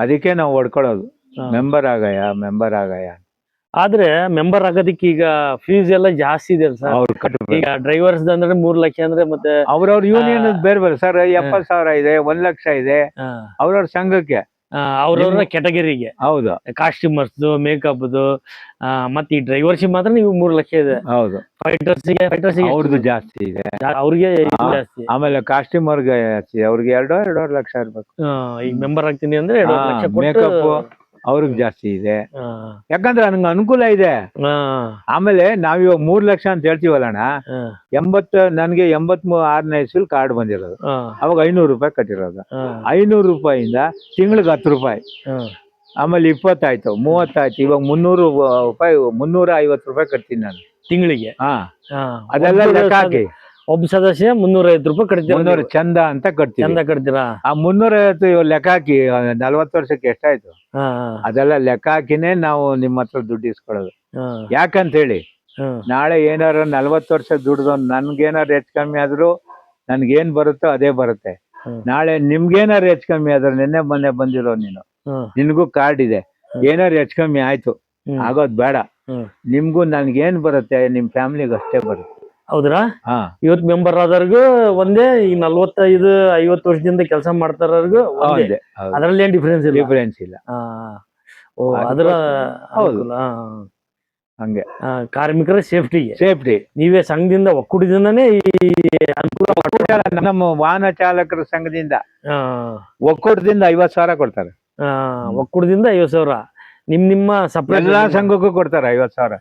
ಅದಕ್ಕೆ ನಾವು ಹೊಡ್ಕೊಳ್ಳೋದು ಮೆಂಬರ್ ಆಗಯ್ಯ. ಆದ್ರೆ ಮೆಂಬರ್ ಆಗೋದಕ್ಕೆ ಈಗ ಫೀಸ್ ಎಲ್ಲ ಜಾಸ್ತಿ ಇದೆ ಸರ್. ಅವ್ರು ಕಟ್ಟಬೇಕು. ಈಗ ಡ್ರೈವರ್ಸ್ ಅಂದ್ರೆ 3 ಲಕ್ಷ ಅಂದ್ರೆ ಮತ್ತೆ ಅವ್ರವ್ರ ಯೂನಿಯನ್ ಬೇರೆ ಬೇರೆ ಸರ್. 70,000 ಇದೆ, 1 ಲಕ್ಷ ಇದೆ ಅವ್ರವ್ರ ಸಂಘಕ್ಕೆ, ಅವ್ರವ್ರ ಕೆಟಗರಿಗೆ. ಹೌದು. ಕಾಸ್ಟ್ಯೂಮರ್ಸ್, ಮೇಕಪ್ದು, ಮತ್ತೆ ಈ ಡ್ರೈವರ್ಶಿಪ್ ಮಾತ್ರ ನೀವು 3 ಲಕ್ಷ ಇದೆ. ಹೌದು. ಫೈಟರ್ಸ್ಗೆ ಅವ್ರದ್ದು ಜಾಸ್ತಿ ಇದೆ, ಅವ್ರಿಗೆ ಜಾಸ್ತಿ. ಆಮೇಲೆ ಕಾಸ್ಟ್ಯೂಮರ್ಗೆ ಜಾಸ್ತಿ, ಅವ್ರಿಗೆ 2.5 ಲಕ್ಷ ಇರ್ಬೇಕು. ಈಗ ಮೆಂಬರ್ ಆಗ್ತೀನಿ ಅಂದ್ರೆ 2 ಲಕ್ಷ ಕೊಟ್ಟು ಮೇಕಪ್ ಅವ್ರಿಗೆ ಜಾಸ್ತಿ ಇದೆ. ಯಾಕಂದ್ರೆ ನನ್ಗೆ ಅನುಕೂಲ ಇದೆ. ಆಮೇಲೆ ನಾವಿವಾಗ 3 ಲಕ್ಷ ಅಂತ ಹೇಳ್ತೀವಲ್ಲಣ್ಣ, 80 ನನ್ಗೆ 86ನೇ ಇಸ್ವಿಲ್ ಕಾರ್ಡ್ ಬಂದಿರೋದು. ಅವಾಗ 500 ರೂಪಾಯಿ ಕಟ್ಟಿರೋದು. 500 ರೂಪಾಯಿಂದ ತಿಂಗಳಿಗೆ 10 ರೂಪಾಯಿ, ಆಮೇಲೆ 20 ಆಯ್ತು, 30 ಆಯ್ತು, ಇವಾಗ 300 ರೂಪಾಯಿ, 350 ರೂಪಾಯಿ ಕಟ್ತೀನಿ ನಾನು ತಿಂಗಳಿಗೆ. ಅದೆಲ್ಲ ಲೆಕ್ಕ ಹಾಕಿ ಒಬ್ಬ ಸದಸ್ಯ 350 ರೂಪಾಯಿ ಕಟ್ತೀರಾ? 300 ಚಂದ ಅಂತ ಕಟ್ತೀವಿ. ಚಂದ ಕಟ್ತೀರಾ? ಆ 350 ಲೆಕ್ಕ ಹಾಕಿ 40 ವರ್ಷಕ್ಕೆ ಎಷ್ಟಾಯ್ತು ಅದೆಲ್ಲ ಲೆಕ್ಕ ಹಾಕಿನೇ ನಾವು ನಿಮ್ಮ ಹತ್ರ ದುಡ್ಡು ಇಸ್ಕೊಳ್ಳೋದು. ಯಾಕಂತ ಹೇಳಿ, ನಾಳೆ ಏನಾರ 40 ವರ್ಷ ದುಡ್ದು ನನ್ಗೇನಾರು ಹೆಚ್ಚು ಕಮ್ಮಿ ಆದ್ರೂ ನನ್ಗೇನ್ ಬರುತ್ತೋ ಅದೇ ಬರುತ್ತೆ. ನಾಳೆ ನಿಮ್ಗೇನಾರು ಹೆಚ್ಚು ಕಮ್ಮಿ ಆದ್ರೆ, ನಿನ್ನೆ ಮೊನ್ನೆ ಬಂದಿರೋ ನೀನು, ನಿನ್ಗೂ ಕಾರ್ಡ್ ಇದೆ, ಏನಾರು ಹೆಚ್ಚು ಕಮ್ಮಿ ಆಯ್ತು ಆಗೋದ್ ಬೇಡ, ನಿಮ್ಗೂ ನನ್ಗೇನ್ ಬರುತ್ತೆ ನಿಮ್ ಫ್ಯಾಮಿಲಿಗೆ ಅಷ್ಟೇ ಬರುತ್ತೆ. ಹೌದ್ರಾ? ಇವತ್ತು ಮೆಂಬರ್ ಆದವ್ರಿಗೂ ಒಂದೇ, ಈ 45-50 ವರ್ಷದಿಂದ ಕೆಲಸ ಮಾಡ್ತಾರವ್ರಿಗೂ ಒಂದೇ, ಅದ್ರಲ್ಲಿ ಏನ್ ಡಿಫರೆನ್ಸ್ ಇಲ್ಲ. ಓ, ಅದರ ಹೌದು, ಹಂಗೆ ಕಾರ್ಮಿಕರ ಸೇಫ್ಟಿ ನೀವೇ ಸಂಘದಿಂದ ಒಕ್ಕೂಟದಿಂದಾನೇ ಈ ಅನುಕೂಲ. ನಮ್ಮ ವಾಹನ ಚಾಲಕರ ಸಂಘದಿಂದ ಒಕ್ಕೂಟದಿಂದ 50,000 ಕೊಡ್ತಾರೆ. ಒಕ್ಕೂಟದಿಂದ 50,000 ನಿಮ್ಮ ಸಪ್ರೇಟ್ ಎಲ್ಲಾ ಸಂಘಕ್ಕೂ ಕೊಡ್ತಾರೆ 50,000.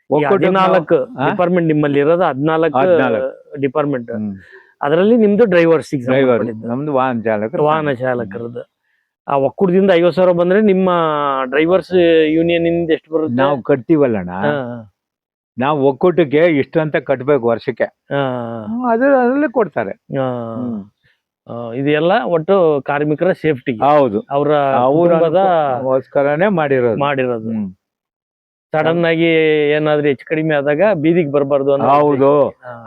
14 ಡಿಪಾರ್ಟ್ಮೆಂಟ್ ನಿಮ್ಮಲ್ಲಿ ಇರೋದು, 14 ಡಿಪಾರ್ಟ್ಮೆಂಟ್. ಅದರಲ್ಲಿ ನಿಮ್ದು ಡ್ರೈವರ್ಸ್, ನಮ್ದು ವಾಹನ ಚಾಲಕರದ್ದು. ಆ ಒಕ್ಕೂಟದಿಂದ 50,000 ಬಂದ್ರೆ ನಿಮ್ಮ ಡ್ರೈವರ್ಸ್ ಯೂನಿಯನ್ ಇಂದ ಎಷ್ಟು ಬರುತ್ತೆ? ನಾವು ಕಟ್ತೀವಲ್ಲಣ್ಣ, ನಾವು ಒಕ್ಕೂಟಕ್ಕೆ ಇಷ್ಟು ಅಂತ ಕಟ್ಬೇಕು ವರ್ಷಕ್ಕೆ, ಅದರಲ್ಲೇ ಕೊಡ್ತಾರೆ. ಇದೆಲ್ಲ ಒಟ್ಟು ಕಾರ್ಮಿಕರ ಸೇಫ್ಟಿ. ಹೌದು, ಅವರಗೋಸ್ಕರನೇ ಮಾಡಿರೋದು. ಸಡನ್ ಆಗಿ ಏನಾದ್ರೂ ಹೆಚ್ಚು ಕಡಿಮೆ ಆದಾಗ ಬೀದಿಗೆ ಬರಬಾರ್ದು ಅಂತ. ಹೌದು,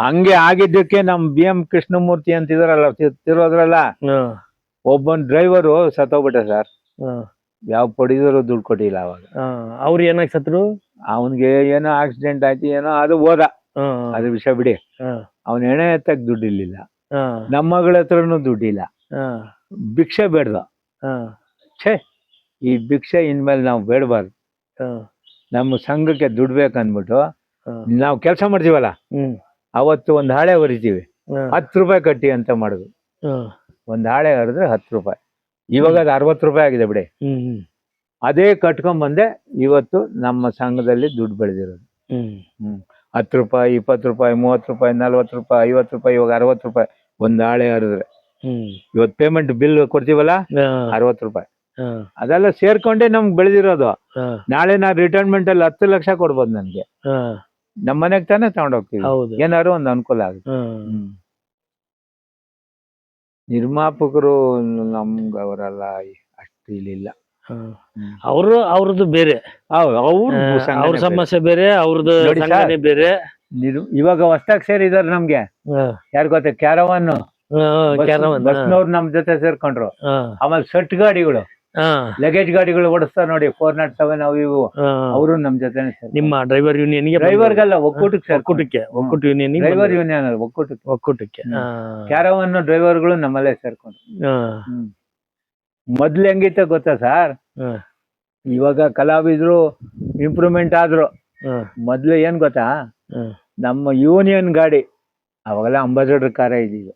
ಹಂಗೆ ಆಗಿದ್ದಕ್ಕೆ ನಮ್ BM ಕೃಷ್ಣಮೂರ್ತಿ ಅಂತ ಇದಾರಲ್ಲ ತಿರೋದ್ರಲ್ಲ, ಒಬ್ಬನ್ ಡ್ರೈವರು ಸತ್ತೋಗ್ಬಿಟ್ಟ ಸರ್. ಯಾವ ಪಡಿದ್ರು ದುಡ್ಡು ಕೊಟ್ಟಿಲ್ಲ ಅವಾಗ. ಅವ್ರು ಏನಾಗಿ ಸತ್ರು? ಅವನ್ಗೆ ಏನೋ ಆಕ್ಸಿಡೆಂಟ್ ಆಯ್ತು, ಏನೋ ಅದು ಹೋದ, ಅದು ವಿಷಯ ಬಿಡಿ. ಅವನ್ ಎಣೆ ಎತ್ತಕ್ ದುಡ್ಡಿರ್ಲಿಲ್ಲ, ನಮ್ಮ ಮಗಳ ಹತ್ರನು ದುಡ್ಡಿಲ್ಲ, ಭಿಕ್ಷೆ ಬೇಡ್ದ. ಛೇ, ಈ ಭಿಕ್ಷೆ ಇನ್ಮೇಲೆ ನಾವು ಬೇಡಬಾರ್ದು, ನಮ್ಮ ಸಂಘಕ್ಕೆ ದುಡ್ಡು ಬೇಕಂದ್ಬಿಟ್ಟು ನಾವು ಕೆಲಸ ಮಾಡ್ತೀವಲ್ಲ, ಅವತ್ತು ಒಂದ್ ಹಾಳೆ ಹೊರಿತೀವಿ, 10 ರೂಪಾಯಿ ಕಟ್ಟಿ ಅಂತ ಮಾಡುದು. ಒಂದ್ ಹಾಳೆ ಹರಿದ್ರೆ 10 ರೂಪಾಯಿ, ಇವಾಗ ಅದು 60 ರೂಪಾಯಿ ಆಗಿದೆ ಬಿಡಿ. ಅದೇ ಕಟ್ಕೊಂಡ್ ಬಂದೆ ಇವತ್ತು ನಮ್ಮ ಸಂಘದಲ್ಲಿ ದುಡ್ಡು ಬೆಳೆದಿರೋದು. 10 ರೂಪಾಯಿ, 20 ರೂಪಾಯಿ, 30 ರೂಪಾಯಿ, 40 ರೂಪಾಯಿ, 50 ರೂಪಾಯಿ, ಇವಾಗ 60 ರೂಪಾಯಿ ಒಂದ್ ಹಾಳೆ ಹರಿದ್ರೆ. ಇವತ್ತು ಪೇಮೆಂಟ್ ಬಿಲ್ ಕೊಡ್ತೀವಲ್ಲ, 60 ರೂಪಾಯಿ. ಅದೆಲ್ಲ ಸೇರ್ಕೊಂಡೇ ನಮ್ಗೆ ಬೆಳೆದಿರೋದು. ನಾಳೆ ನಾ ರಿಟೈರ್ಮೆಂಟ್ ಅಲ್ಲಿ 10 ಲಕ್ಷ ಕೊಡ್ಬೋದು ನನ್ಗೆ, ನಮ್ಮ ಮನೆಗ್ ತಾನೇ ತಗೊಂಡೋಗ್ತೀವಿ, ಏನಾದ್ರು ಒಂದು ಅನುಕೂಲ ಆಗುತ್ತೆ. ನಿರ್ಮಾಪಕರು ನಮ್ಗ ಅವರೆಲ್ಲ ಅಷ್ಟು ಇಲ್ಲಿಲ್ಲ. ಅವ್ರದ್ದು ಬೇರೆ, ಅವ್ರ ಸಮಸ್ಯೆ ಬೇರೆ, ಅವ್ರದ್ದು ಬೇರೆ. ಇವಾಗ ಹೊಸ್ದಾಗ್ ಸೇರಿದಾರೆ ನಮ್ಗೆ, ಯಾರು ಗೊತ್ತ, ಕ್ಯಾರವಾನ್ ಬಸ್ನವ್ರು ನಮ್ ಜೊತೆ ಸೇರ್ಕೊಂಡ್ರು. ಆಮೇಲೆ ಸೆಟ್ ಗಾಡಿಗಳು, ಲಗೇಜ್ ಗಾಡಿಗಳು ಓಡಿಸ್ತಾರೆ ನೋಡಿ, 407 ಅವು ಇವು, ಅವರು ನಮ್ ಜೊತೆ. ನಿಮ್ಮ ಡ್ರೈವರ್ ಯೂನಿಯನ್ ಡ್ರೈವರ್ಗಲ್ಲ, ಒಕ್ಕೂಟಕ್ಕೆ ಒಕ್ಕೂಟ ಯೂನಿಯನ್, ಡ್ರೈವರ್ ಯೂನಿಯನ್ ಒಕ್ಕೂಟಕ್ಕೆ ಕ್ಯಾರವಾನ್ ಡ್ರೈವರ್ಗಳು ನಮ್ಮಲ್ಲೇ ಸೇರ್ಕೊಂಡ್ರು. ಮೊದ್ಲು ಹೆಂಗಿತ್ತ ಗೊತ್ತಾ ಸರ್, ಇವಾಗ ಕಲಾವಿದ್ರು ಇಂಪ್ರೂವ್ಮೆಂಟ್ ಆದ್ರು. ಮೊದ್ಲು ಏನ್ ಗೊತ್ತಾ, ನಮ್ಮ ಯೂನಿಯನ್ ಗಾಡಿ ಅವಾಗೆಲ್ಲ ಅಂಬಾಸಡರ್ ಕಾರ ಇದೀವಿ,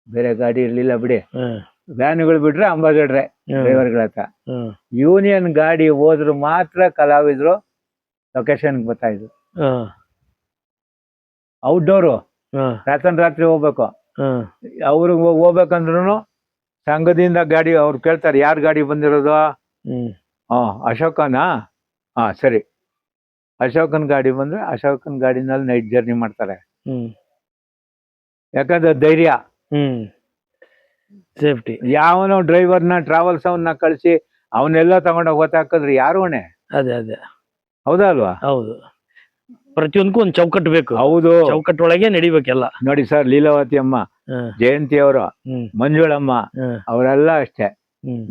ಬೇರೆ ಗಾಡಿ ಇರ್ಲಿಲ್ಲ ಬಿಡಿ. ವ್ಯಾನ್ಗಳು ಬಿಟ್ರೆ ಅಂಬಾಸಡ್ರೆ ಡ್ರೈವರ್ಗಳ ಹತ್ರ. ಯೂನಿಯನ್ ಗಾಡಿ ಹೋದ್ರು ಮಾತ್ರ ಕಲಾವಿದ್ರು ಲೊಕೇಶನ್ಗೆ ಬರ್ತಾ ಇದ್ರು. ಔಟ್ಡೋರು ರಾತ್ರಿ ಹೋಗ್ಬೇಕು. ಅವ್ರಿಗೆ ಹೋಗ್ಬೇಕಂದ್ರು ಸಂಘದಿಂದ ಗಾಡಿ ಅವ್ರು ಕೇಳ್ತಾರೆ, ಯಾರ್ ಗಾಡಿ ಬಂದಿರೋದು? ಅಶೋಕನಾ? ಸರಿ, ಅಶೋಕನ್ ಗಾಡಿ ಬಂದ್ರೆ ಅಶೋಕನ್ ಗಾಡಿನಲ್ಲಿ ನೈಟ್ ಜರ್ನಿ ಮಾಡ್ತಾರೆ. ಯಾಕಂದ್ರೆ ಧೈರ್ಯ, ಸೇಫ್ಟಿ. ಯಾವನೋ ಡ್ರೈವರ್ನ ಟ್ರಾವೆಲ್ಸ್ ಅವನ್ನ ಕಳಿಸಿ ಅವನ್ನೆಲ್ಲ ತಗೊಂಡೋಗಿ ಗೊತ್ತಾಕಿದ್ರೆ ಯಾರು ಹೊಣೆ? ಅದೇ ಹೌದಾ ಅಲ್ವಾ? ಹೌದು, ಪ್ರತಿಯೊಂದಕ್ಕೂ ಒಂದು ಚೌಕಟ್ಟು ಬೇಕು. ಹೌದು, ಚೌಕಟ್ಟೊಳಗೆ ನಡಿಬೇಕೆಲ್ಲ. ನೋಡಿ ಸರ್, ಲೀಲಾವತಿ ಅಮ್ಮ, ಜಯಂತಿ ಅವರು, ಮಂಜುಳಮ್ಮ, ಅವರೆಲ್ಲ ಅಷ್ಟೇ.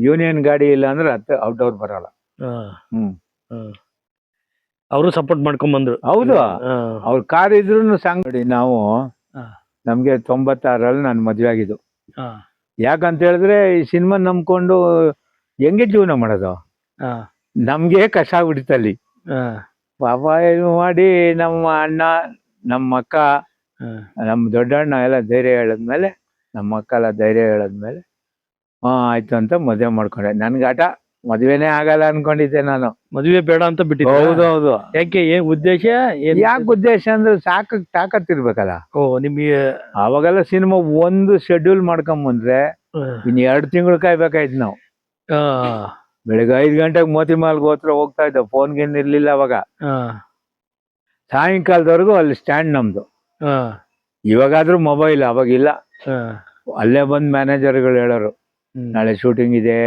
ಯೂನಿಯನ್ ಗಾಡಿ ಇಲ್ಲ ಅಂದ್ರೆ ಔಟ್ಡೋರ್ ಬರಲ್ಲ. ಹ್ಮ್ ಅವರು ಸಪೋರ್ಟ್ ಮಾಡ್ಕೊಂಡ್ ಬಂದ್ರು. ಹೌದು, ಅವ್ರ ಕಾರ್ ಇದ್ರು ಸಂಗ್ ನೋಡಿ. ನಾವು ನಮ್ಗೆ 96ರಲ್ಲಿ ನಾನು ಮದ್ವೆ ಆಗಿದ್ದು. ಯಾಕಂತ ಹೇಳಿದ್ರೆ ಈ ಸಿನಿಮಾ ನಂಬ್ಕೊಂಡು ಹೆಂಗೆ ಜೀವನ ಮಾಡೋದು, ನಮ್ಗೆ ಕಷ್ಟ ಆಗ್ಬಿಟ್ಟಿತ್ತಲ್ಲಿ. ಪಾಪ ಇದು ಮಾಡಿ ನಮ್ಮ ಅಣ್ಣ, ನಮ್ಮ ಅಕ್ಕ, ನಮ್ಮ ದೊಡ್ಡಣ್ಣ ಎಲ್ಲ ಧೈರ್ಯ ಹೇಳಿದ್ಮೇಲೆ, ನಮ್ಮ ಅಕ್ಕ ಎಲ್ಲ ಧೈರ್ಯ ಹೇಳಿದ್ಮೇಲೆ ಆಯ್ತು ಅಂತ ಮದುವೆ ಮಾಡ್ಕೊಂಡೆ. ನನ್ಗೆ ಆಟ ಮದ್ವೆನೇ ಆಗಲ್ಲ ಅನ್ಕೊಂಡಿದ್ದೆ ನಾನು. ಮದುವೆ ಬೇಡ ಅಂತ ಬಿಟ್ಟಿದ್ದೆ. ಹೌದೌದು. ಯಾಕೆ, ಏನ್ ಉದ್ದೇಶ? ಯಾಕೆ ಉದ್ದೇಶ ಅಂದ್ರೆ ತಾಕತ್ತಿರ್ಬೇಕಲ್ಲ. ನಿಮ್ಗೆ ಅವಾಗೆಲ್ಲ ಸಿನಿಮಾ ಒಂದು ಶೆಡ್ಯೂಲ್ ಮಾಡ್ಕೊಂಬಂದ್ರೆ ಇನ್ 2 ತಿಂಗಳು ಕಾಯ್ಬೇಕಾಯ್ತು ನಾವು. ಬೆಳಿಗ್ಗೆ 5 ಗಂಟೆಗೆ ಮೋತಿಮಾಲ್ಗೆ ಹೋಗ್ತಾ ಇದ್ದ, ಫೋನ್ ಗೇನ್ ಇರ್ಲಿಲ್ಲ ಅವಾಗ. ಸಾಯಂಕಾಲದವರೆಗೂ ಅಲ್ಲಿ ಸ್ಟ್ಯಾಂಡ್ ನಮ್ದು. ಇವಾಗಾದ್ರೂ ಮೊಬೈಲ್, ಅವಾಗಿಲ್ಲ. ಅಲ್ಲೇ ಬಂದ್ ಮ್ಯಾನೇಜರ್ಗಳು ಹೇಳೋರು, ನಾಳೆ ಶೂಟಿಂಗ್ ಇದೆ,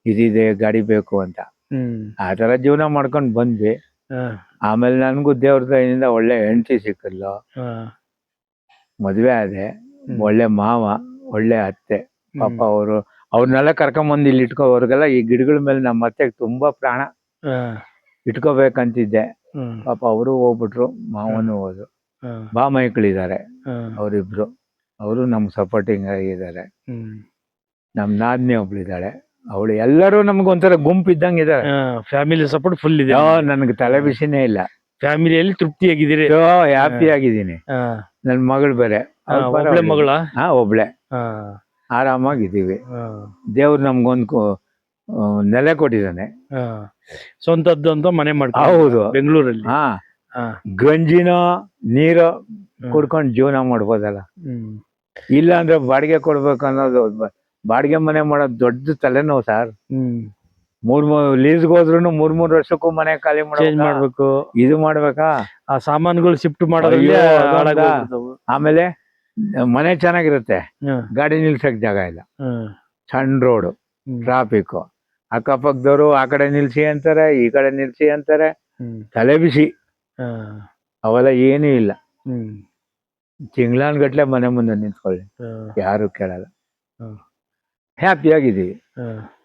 ಇದಿದೆ, ಗಾಡಿ ಬೇಕು ಅಂತ. ಆ ತರ ಜೀವನ ಮಾಡ್ಕೊಂಡ್ ಬಂದ್ವಿ. ಆಮೇಲೆ ನನ್ಗೂ ದೇವ್ರ ದಯೆಯಿಂದ ಒಳ್ಳೆ ಹೆಂಡತಿ ಸಿಕ್ಕಲ್ಲ, ಮದ್ವೆ ಆದೆ. ಒಳ್ಳೆ ಮಾವ, ಒಳ್ಳೆ ಅತ್ತೆ. ಪಾಪ ಅವ್ರನ್ನೆಲ್ಲ ಕರ್ಕೊಂಬಂದು ಇಲ್ಲಿ ಅವ್ರಿಗೆಲ್ಲ ಈ ಗಿಡಗಳ ಮೇಲೆ ನಮ್ಮ ಅತ್ತೆಗೆ ತುಂಬಾ ಪ್ರಾಣ. ಇಟ್ಕೋಬೇಕಂತಿದ್ದೆ. ಪಾಪ ಅವರು ಹೋಗ್ಬಿಟ್ರು, ಮಾವನು ಹೋದ್ರು. ಬಾಮೈಕ್ಳಿದ್ದಾರೆ ಅವರಿಬ್ರು, ಅವರು ನಮ್ಗೆ ಸಪೋರ್ಟಿಂಗ್ ಆಗಿದ್ದಾರೆ. ನಮ್ ನಾದ್ನಿ ಒಬ್ಳಿದ್ದಾಳೆ, ಅವಳು. ಎಲ್ಲರೂ ನಮ್ಗೊಂಥರ ಗುಂಪು ಇದ್ದಂಗೆ ಇದ್ದಾರೆ. ಫ್ಯಾಮಿಲಿ ಸಪೋರ್ಟ್ ಫುಲ್ ಇದೆ. ನನ್ಗೆ ತಲೆ ಬಿಸಿನೇ ಇಲ್ಲ. ಫ್ಯಾಮಿಲಿಯಲ್ಲಿ ತೃಪ್ತಿಯಾಗಿದ್ದೀರಿ? ಹ್ಯಾಪಿ ಆಗಿದ್ದೀನಿ. ನನ್ ಮಗಳು ಬೇರೆ. ಮಗಳ? ಒಬ್ಳೆ. ಆರಾಮಾಗಿದ್ದೀವಿ. ದೇವ್ರು ನಮ್ಗೊಂದು ನೆಲೆ ಕೊಟ್ಟಿದ್ದಾನೆ. ಸ್ವಂತದ್ದು ಅಂತ ಮನೆ ಮಾಡ್ಕೊ. ಹೌದು, ಬೆಂಗಳೂರಲ್ಲಿ. ಗಂಜಿನೋ ನೀರೋ ಕುಡ್ಕೊಂಡು ಜೀವನ ಮಾಡ್ಬೋದಲ್ಲ. ಇಲ್ಲ ಅಂದ್ರೆ ಬಾಡಿಗೆ ಕೊಡ್ಬೇಕು ಅನ್ನೋದು, ಬಾಡಿಗೆ ಮನೆ ಮಾಡೋದು ದೊಡ್ಡ ತಲೆನೋವು ಸರ್. 3 ಲೀಸ್ಗೆ ಹೋದ್ರು 3 ವರ್ಷಕ್ಕೂ ಮನೆ ಖಾಲಿ ಮಾಡ್ಬೇಕು, ಇದು ಮಾಡ್ಬೇಕಾ, ಆ ಸಾಮಾನುಗಳು ಶಿಫ್ಟ್ ಮಾಡೋದ್ರಲ್ಲಿ. ಆಮೇಲೆ ಮನೆ ಚೆನ್ನಾಗಿರುತ್ತೆ, ಗಾಡಿ ನಿಲ್ಸಕ್ ಜಾಗ ಇಲ್ಲ, ಸಣ್ಣ ರೋಡು, ಟ್ರಾಫಿಕ್, ಅಕ್ಕಪಕ್ಕದವರು ಆ ಕಡೆ ನಿಲ್ಸಿ ಅಂತಾರೆ, ಈ ಕಡೆ ನಿಲ್ಸಿ ಅಂತಾರೆ, ತಲೆ ಬಿಸಿ. ಅವೆಲ್ಲ ಏನೂ ಇಲ್ಲ. ತಿಂಗ್ಳಾನ್ಗಟ್ಲೆ ಮನೆ ಮುಂದೆ ನಿಂತ್ಕೊಳ್ಳಿ, ಯಾರು ಕೇಳಲ್ಲ. ಹ್ಯಾಪಿ ಆಗಿದ್ದೀವಿ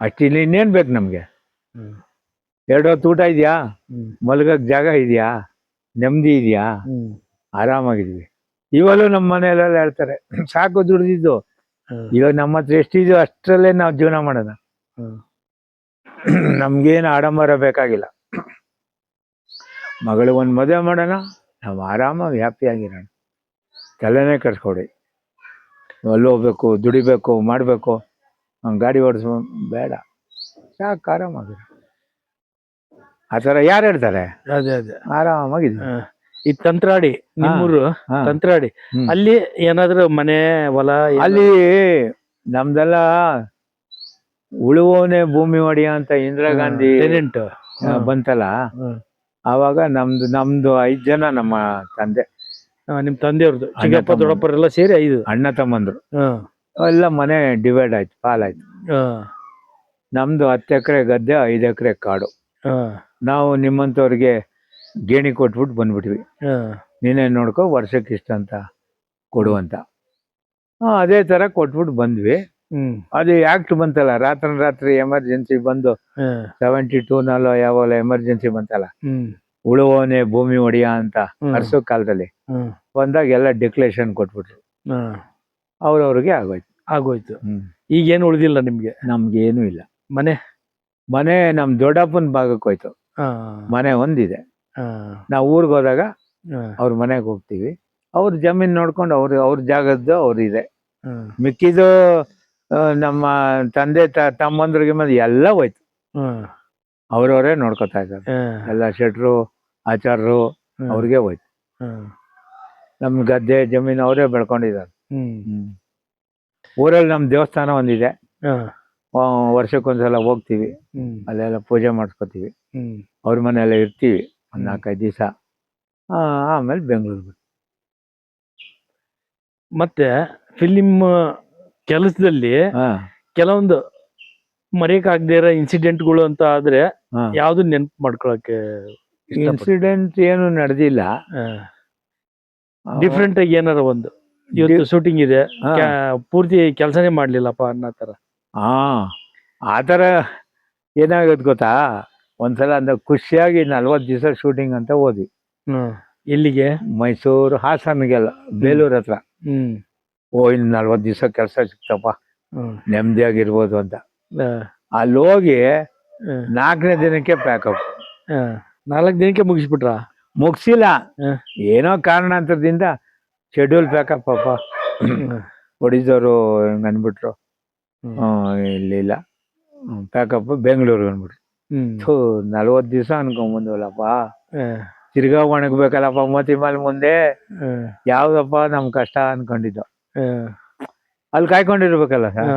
ಅಷ್ಟಿಲ್ಲ. ಇನ್ನೇನ್ ಬೇಕು ನಮ್ಗೆ? 2 ಹೊತ್ತು ಊಟ ಇದೆಯಾ, ಮಲ್ಗಕ್ ಜಾಗ ಇದೆಯಾ, ನೆಮ್ಮದಿ ಇದೆಯಾ, ಆರಾಮಾಗಿದ್ವಿ. ಇವಾಗಲೂ ನಮ್ಮ ಮನೆಯಲ್ಲೆಲ್ಲ ಹೇಳ್ತಾರೆ, ಸಾಕು ದುಡ್ದಿದ್ದು, ಇವಾಗ ನಮ್ಮ ಹತ್ರ ಎಷ್ಟಿದೆಯೋ ಅಷ್ಟರಲ್ಲೇ ನಾವು ಜೀವನ ಮಾಡೋಣ, ನಮ್ಗೇನು ಆಡಂಬರ ಬೇಕಾಗಿಲ್ಲ. ಮಗಳಿಗೊಂದು ಮದುವೆ ಮಾಡೋಣ, ನಾವು ಆರಾಮಾಗಿ ಹ್ಯಾಪಿ ಆಗಿರೋಣ, ತಲೆನೇ ಕಟ್ಸ್ಕೊಡಿ. ಅಲ್ಲಿ ಹೋಗ್ಬೇಕು, ದುಡಿಬೇಕು, ಮಾಡಬೇಕು, ಗಾಡಿ ಓಡಿಸ್ಬೋ ಬೇಡ, ಸಾಕು ಆರಾಮಾಗಿ. ಆ ಥರ ಯಾರು ಹೇಳ್ತಾರೆ? ಅದೇ ಅದೇ, ಆರಾಮಾಗಿದೆ. ಈ ತಂತ್ರಾಡಿ, ನಿಮ್ಮೂರು ತಂತ್ರಾಡಿ, ಅಲ್ಲಿ ಏನಾದ್ರು ಮನೆ ಹೊಲ? ಅಲ್ಲಿ ನಮ್ದೆಲ್ಲ ಉಳುವವನೇ ಭೂಮಿ ಒಡೆಯ ಅಂತ ಇಂದಿರಾ ಗಾಂಧಿ ಬಂತಲ್ಲ, ಆವಾಗ ನಮ್ದು 5 ಜನ ನಮ್ಮ ತಂದೆ. ನಿಮ್ ತಂದೆಯವ್ರದ್ದು ಚಿಕ್ಕಪ್ಪ ದೊಡ್ಡಪ್ಪರೆಲ್ಲ ಸೇರಿ 5 ಅಣ್ಣ ತಮ್ಮಂದ್ರು. ಎಲ್ಲ ಮನೆ ಡಿವೈಡ್ ಆಯ್ತು, ಪಾಲಾಯ್ತು. ನಮ್ದು 10 ಎಕರೆ ಗದ್ದೆ, 5 ಎಕರೆ ಕಾಡು. ನಾವು ನಿಮ್ಮಂಥವ್ರಿಗೆ ಗೇಣಿ ಕೊಟ್ಬಿಟ್ಟು ಬಂದ್ಬಿಟ್ವಿ, ನೀನೇ ನೋಡ್ಕೊ, ವರ್ಷಕ್ಕೆ ಇಷ್ಟ ಅಂತ ಕೊಡುವಂತ. ಅದೇ ತರ ಕೊಟ್ಬಿಟ್ಟು ಬಂದ್ವಿ. ಅದು ಆಕ್ಟ್ ಬಂತಲ್ಲ, ರಾತ್ರಿ ಎಮರ್ಜೆನ್ಸಿ ಬಂದು 72 ಯಾವಾಗ ಎಮರ್ಜೆನ್ಸಿ ಬಂತಲ್ಲ, ಉಳುವವನೇ ಭೂಮಿ ಒಡೆಯ ಅಂತ ಅರ್ಸೋ ಕಾಲದಲ್ಲಿ ಬಂದಾಗ ಎಲ್ಲ ಡಿಕ್ಲೇರೇಷನ್ ಕೊಟ್ಬಿಟ್ರು. ಅವ್ರವ್ರಿಗೆ ಆಗೋಯ್ತು. ಈಗೇನು ಉಳಿದಿಲ್ಲ ನಿಮ್ಗೆ? ನಮ್ಗೇನು ಇಲ್ಲ. ಮನೆ ನಮ್ ದೊಡ್ಡಪ್ಪನ ಭಾಗಕ್ಕೆ ಹೋಯ್ತು. ಮನೆ ಒಂದಿದೆ. ನಾವು ಊರಿಗೆ ಹೋದಾಗ ಅವ್ರ ಮನೆಗೆ ಹೋಗ್ತೀವಿ, ಅವ್ರ ಜಮೀನ್ ನೋಡ್ಕೊಂಡು ಅವ್ರ ಜಾಗದ್ದು ಅವ್ರಿದೆ. ಮಿಕ್ಕಿದು ನಮ್ಮ ತಂದೆ ತಮ್ಮಂದ್ರಿಗೆ ಎಲ್ಲ ಹೋಯ್ತು, ಅವ್ರವರೇ ನೋಡ್ಕೊತಾ ಇದ್ದಾರೆ. ಎಲ್ಲ ಶೆಟ್ರು, ಆಚಾರ್ರು ಅವ್ರಿಗೆ ಹೋಯ್ತು. ನಮ್ ಗದ್ದೆ ಜಮೀನು ಅವರೇ ಬೆಳ್ಕೊಂಡಿದ್ದಾರೆ. ಊರಲ್ಲಿ ನಮ್ ದೇವಸ್ಥಾನ ಒಂದಿದೆ, ವರ್ಷಕ್ಕೊಂದ್ಸಲ ಹೋಗ್ತೀವಿ, ಅಲ್ಲೆಲ್ಲ ಪೂಜೆ ಮಾಡಿಸ್ಕೊತೀವಿ. ಅವ್ರ ಮನೆಯಲ್ಲ ಇರ್ತೀವಿ 4-5 ದಿವಸ. ಆಮೇಲೆ ಬೆಂಗಳೂರು. ಮತ್ತೆ ಫಿಲಿಮ್ ಕೆಲಸದಲ್ಲಿ ಕೆಲವೊಂದು ಮರೆಯಕ್ಕಾಗದೇ ಇರೋ ಇನ್ಸಿಡೆಂಟ್ಗಳು ಅಂತ ಆದ್ರೆ ಯಾವ್ದು ನೆನ್ಪು ಮಾಡ್ಕೊಳಕ್ಕೆ? ಇನ್ಸಿಡೆಂಟ್ ಏನು ನಡೆದಿಲ್ಲ. ಡಿಫ್ರೆಂಟ್ ಆಗಿ ಏನಾರ ಒಂದು, ಇವತ್ತು ಶೂಟಿಂಗ್ ಇದೆ, ಪೂರ್ತಿ ಕೆಲಸನೇ ಮಾಡ್ಲಿಲ್ಲಪ್ಪ ಅನ್ನೋ ತರ. ಆ ಥರ ಏನಾಗುತ್ತೆ ಗೊತ್ತಾ, ಒಂದ್ಸಲ ಅಂದ್ರೆ ಖುಷಿಯಾಗಿ 40 ದಿವಸ ಶೂಟಿಂಗ್ ಅಂತ ಹೋದ್ವಿ. ಎಲ್ಲಿಗೆ? ಮೈಸೂರು ಹಾಸನ್ಗೆಲ್ಲ, ಬೇಲೂರ್ ಹತ್ರ. ಹ್ಮ್ ಓ ಇನ್ನು 40 ದಿವಸ ಕೆಲಸ ಸಿಕ್ತಪ್ಪ, ಹ್ಮ್ ನೆಮ್ಮದಿಯಾಗಿರ್ಬೋದು ಅಂತ. ಆ, ಅಲ್ಲಿ ಹೋಗಿ ಆ, 4ನೇ ದಿನಕ್ಕೆ ಪ್ಯಾಕಪ್. ಆ. 4 ದಿನಕ್ಕೆ ಮುಗಿಸ್ಬಿಟ್ರ? ಮುಗಿಸಿಲ್ಲ, ಆ. ಏನೋ ಕಾರಣಾಂತರದಿಂದ ಶೆಡ್ಯೂಲ್ ಪ್ಯಾಕಪ್ ಅಪ್ಪ. ಹೊಡಿದವರು ಹಿಂಗೆ ಅಂದ್ಬಿಟ್ರು, ಇಲ್ಲ ಪ್ಯಾಕಪ್ ಬೆಂಗಳೂರಿಗೆ ಅಂದ್ಬಿಟ್ರು. 40 ದಿವಸ ಅನ್ಕೊಂಬಂದ್ವಲ್ಲಪ್ಪ, ತಿರ್ಗಾ ಒಣಗ್ಬೇಕಲ್ಲಪ್ಪ ಮೋತಿಮಾಲ್ ಮುಂದೆ, ಯಾವ್ದಪ್ಪ ನಮ್ ಕಷ್ಟ ಅನ್ಕೊಂಡಿದ್ದು. ಅಲ್ಲಿ ಕಾಯ್ಕೊಂಡಿರ್ಬೇಕಲ್ಲ ಸರ್.